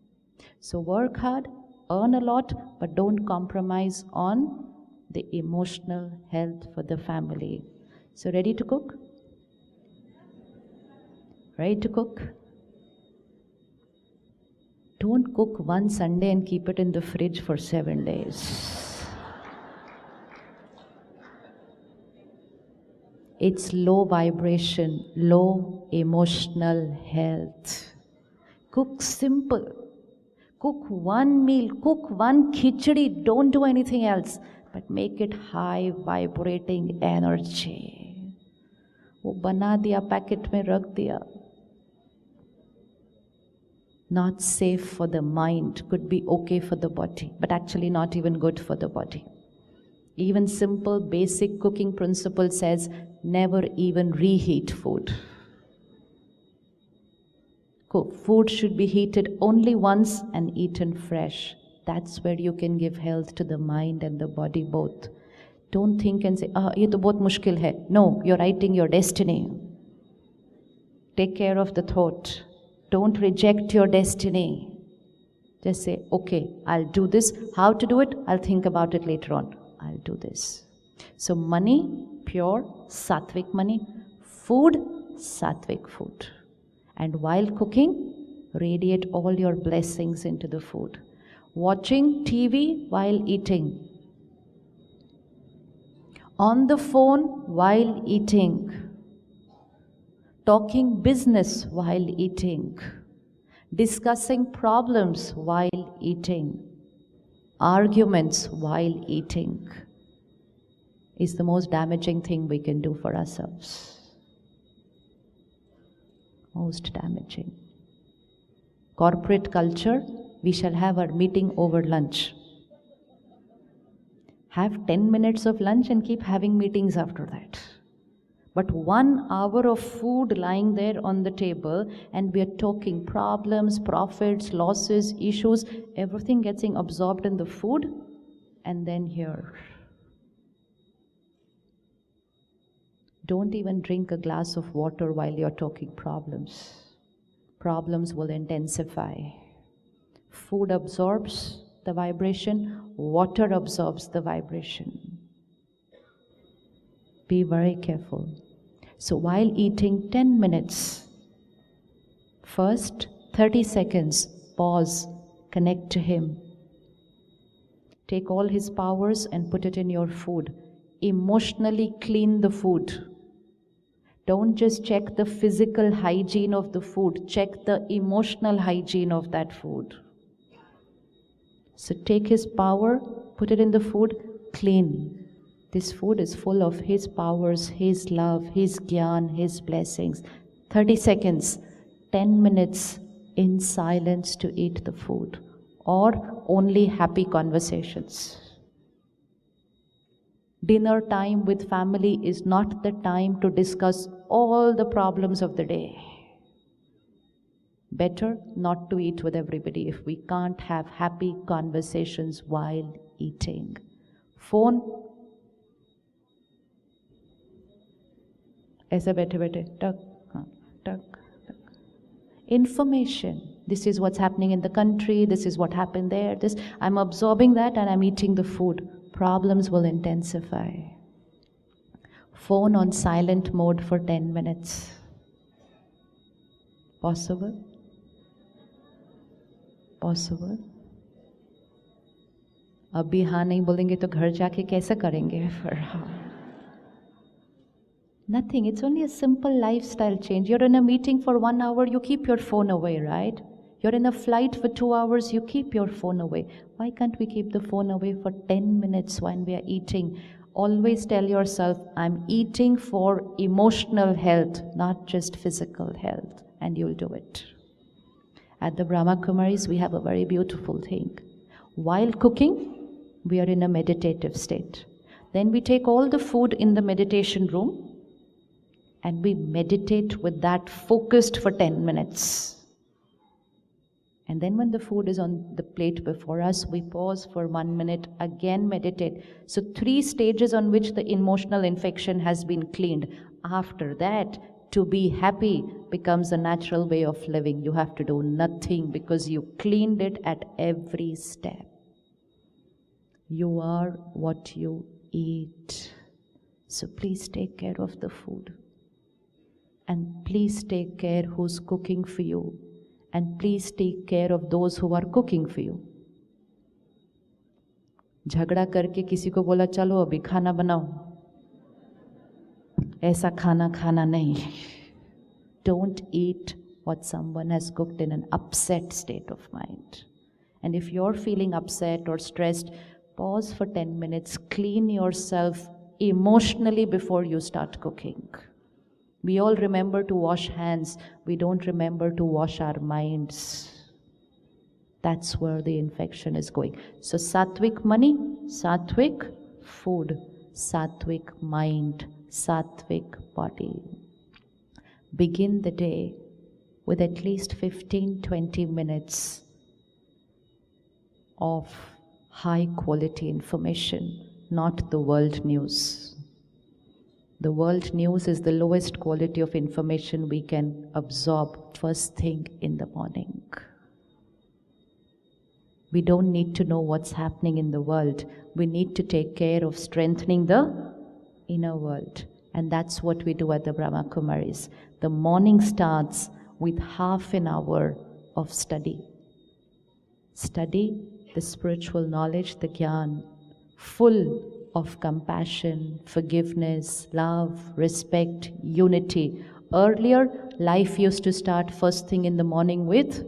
So work hard, earn a lot, but don't compromise on the emotional health for the family. So ready to cook? Ready to cook? Don't cook one Sunday and keep it in the fridge for 7 days. It's low vibration, low emotional health. Cook simple. Cook one meal, cook one khichdi, don't do anything else, but make it high vibrating energy. वो बना दिया, packet में रख दिया. Not safe for the mind, could be okay for the body, but actually not even good for the body. Even simple basic cooking principle says never even reheat food. Food should be heated only once and eaten fresh. That's where you can give health to the mind and the body both. Don't think and say, ye to bahut mushkil hai. No, you're writing your destiny. Take care of the thought. Don't reject your destiny. Just say, okay, I'll do this. How to do it? I'll think about it later on. I'll do this. So money, pure, sattvic money. Food, sattvic food. And while cooking, radiate all your blessings into the food. Watching TV while eating. On the phone while eating. talking business while eating, discussing problems while eating, arguments while eating is the most damaging thing we can do for ourselves. Most damaging. Corporate culture, we shall have our meeting over lunch. Have 10 minutes of lunch and keep having meetings after that. But 1 hour of food lying there on the table and we are talking problems, profits, losses, issues, everything getting absorbed in the food and then here. Don't even drink a glass of water while you're talking problems. Problems will intensify. Food absorbs the vibration, water absorbs the vibration. Be very careful. So while eating, 10 minutes. First, 30 seconds, pause, connect to Him. Take all His powers and put it in your food. Emotionally clean the food. Don't just check the physical hygiene of the food, check the emotional hygiene of that food. So take His power, put it in the food, clean. This food is full of His powers, His love, His gyan, His blessings. 30 seconds, 10 minutes in silence to eat the food, or only happy conversations. Dinner time with family is not the time to discuss all the problems of the day. Better not to eat with everybody if we can't have happy conversations while eating. Phone. ऐसे बैठे बैठे टक टक टक. Information. This is what's happening in the country. This is what happened there. This I'm absorbing that and I'm eating the food. Problems will intensify. Phone on silent mode for 10 minutes. Possible? Possible? अभी हाँ नहीं बोलेंगे तो घर जाके कैसे करेंगे फिर हाँ. Nothing, it's only a simple lifestyle change. You're in a meeting for 1 hour, you keep your phone away, right? You're in a flight for 2 hours, you keep your phone away. Why can't we keep the phone away for 10 minutes when we are eating? Always tell yourself, I'm eating for emotional health, not just physical health, and you'll do it. At the Brahma Kumaris, we have a very beautiful thing. While cooking, we are in a meditative state. Then we take all the food in the meditation room and we meditate with that focused for 10 minutes. And then when the food is on the plate before us, we pause for 1 minute, again meditate. So 3 stages on which the emotional infection has been cleaned. After that, to be happy becomes a natural way of living. You have to do nothing because you cleaned it at every step. You are what you eat. So please take care of the food. And please take care who's cooking for you. And please take care of those who are cooking for you. झगड़ा करके किसी को बोला चलो अभी खाना बनाओ, ऐसा खाना खाना नहीं. Don't eat what someone has cooked in an upset state of mind. And if you're feeling upset or stressed, pause for 10 minutes, clean yourself emotionally before you start cooking. We all remember to wash hands. We don't remember to wash our minds. That's where the infection is going. So sattvic money, sattvic food, sattvic mind, sattvic body. Begin the day with at least 15-20 minutes of high quality information, not the world news. The world news is the lowest quality of information we can absorb first thing in the morning. We don't need to know what's happening in the world. We need to take care of strengthening the inner world. And that's what we do at the Brahma Kumaris. The morning starts with half an hour of study. Study the spiritual knowledge, the gyan, full of compassion, forgiveness, love, respect, unity, Earlier, life used to start first thing in the morning with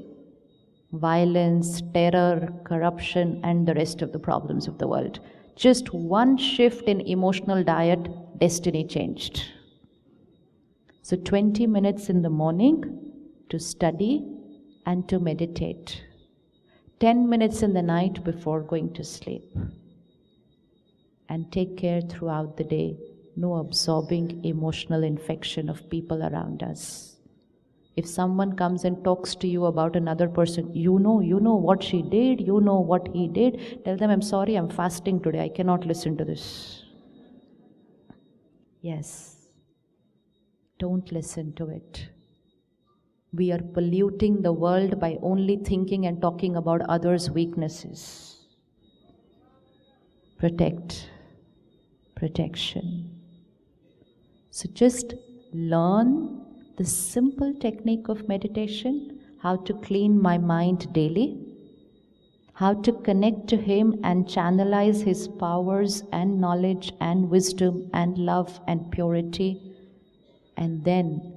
violence, terror, corruption, and the rest of the problems of the world. Just one shift in emotional diet, destiny changed. So 20 minutes in the morning to study and to meditate. 10 minutes in the night before going to sleep. And take care throughout the day. No absorbing emotional infection of people around us. If someone comes and talks to you about another person, you know what she did, you know what he did, tell them, I'm sorry, I'm fasting today, I cannot listen to this. Yes, don't listen to it. We are polluting the world by only thinking and talking about others' weaknesses. Protection. So just learn the simple technique of meditation, how to clean my mind daily, how to connect to Him and channelize His powers and knowledge and wisdom and love and purity, and then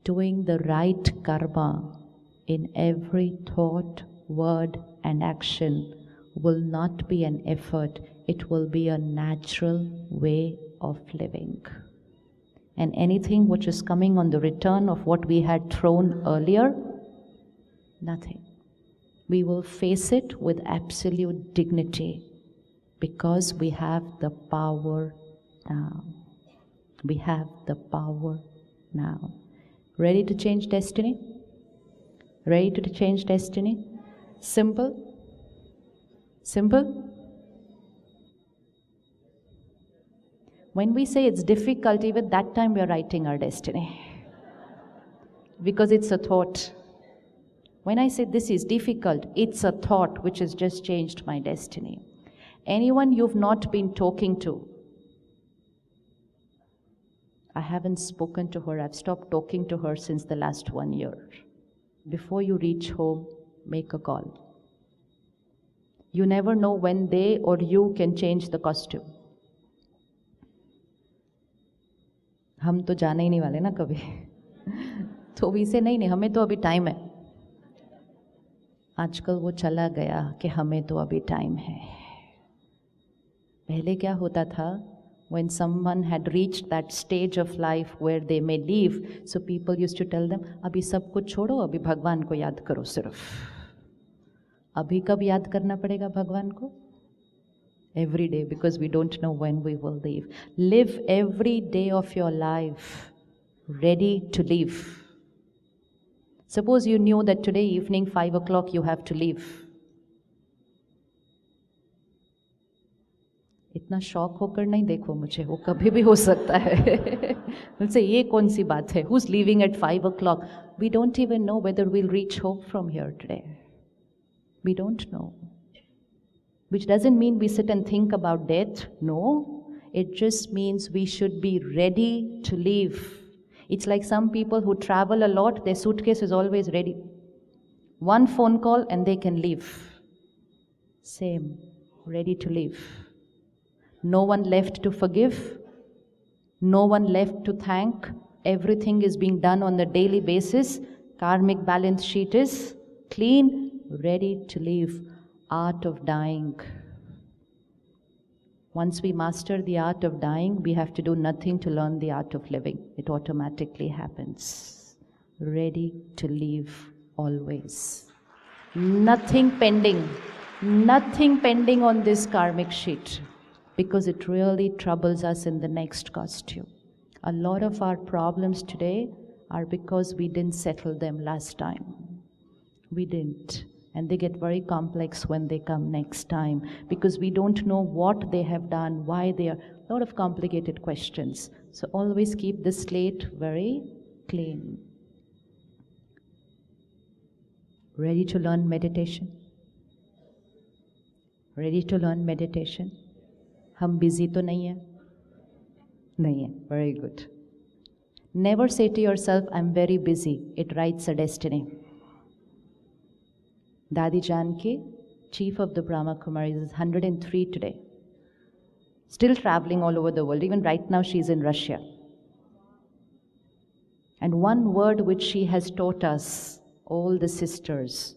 doing the right karma in every thought, word, and action will not be an effort, it will be a natural way of living. And anything which is coming on the return of what we had thrown earlier, nothing. We will face it with absolute dignity because we have the power now. We have the power now. Ready to change destiny? Ready to change destiny? Simple? Simple? When we say it's difficult, even that time we are writing our destiny. Because it's a thought. When I say this is difficult, it's a thought which has just changed my destiny. Anyone you've not been talking to, I haven't spoken to her, I've stopped talking to her since the last 1 year. Before you reach home, make a call. You never know when they or you can change the costume. हम तो जाने ही नहीं वाले ना कभी तो इसे नहीं हमें तो अभी टाइम है आजकल वो चला गया कि हमें तो अभी टाइम है पहले क्या होता था when someone had reached that stage of life where they may leave so people used to tell them अभी सब कुछ छोड़ो अभी भगवान को याद करो सिर्फ अभी कब याद करना पड़ेगा भगवान को every day because we don't know when we will leave. Live every day of your life ready to leave. Suppose you knew that today evening 5 o'clock you have to leave. इतना शौक होकर नहीं देखो मुझे वो कभी भी हो सकता है मुझसे ये कौन सी बात है Who's leaving at 5 o'clock? We don't even know whether we'll reach home from here today. We don't know. Which doesn't mean we sit and think about death. No, it just means we should be ready to leave. It's like some people who travel a lot, their suitcase is always ready. One phone call and they can leave. Same, ready to leave. No one left to forgive. No one left to thank. Everything is being done on a daily basis. Karmic balance sheet is clean, ready to leave. Art of dying. Once we master the art of dying, we have to do nothing to learn the art of living. It automatically happens. Ready to leave always. Nothing pending. Nothing pending on this karmic sheet. Because it really troubles us in the next costume. A lot of our problems today are because we didn't settle them last time. We didn't. And they get very complex when they come next time because we don't know what they have done, why they are, a lot of complicated questions. So always keep the slate very clean. Ready to learn meditation? Ready to learn meditation? हम busy तो नहीं है? नहीं है. Very good. Never say to yourself, I'm very busy. It writes a destiny. Dadi Janki, chief of the Brahma Kumaris, is 103 today. Still traveling all over the world. Even right now she's in Russia. And one word which she has taught us, all the sisters,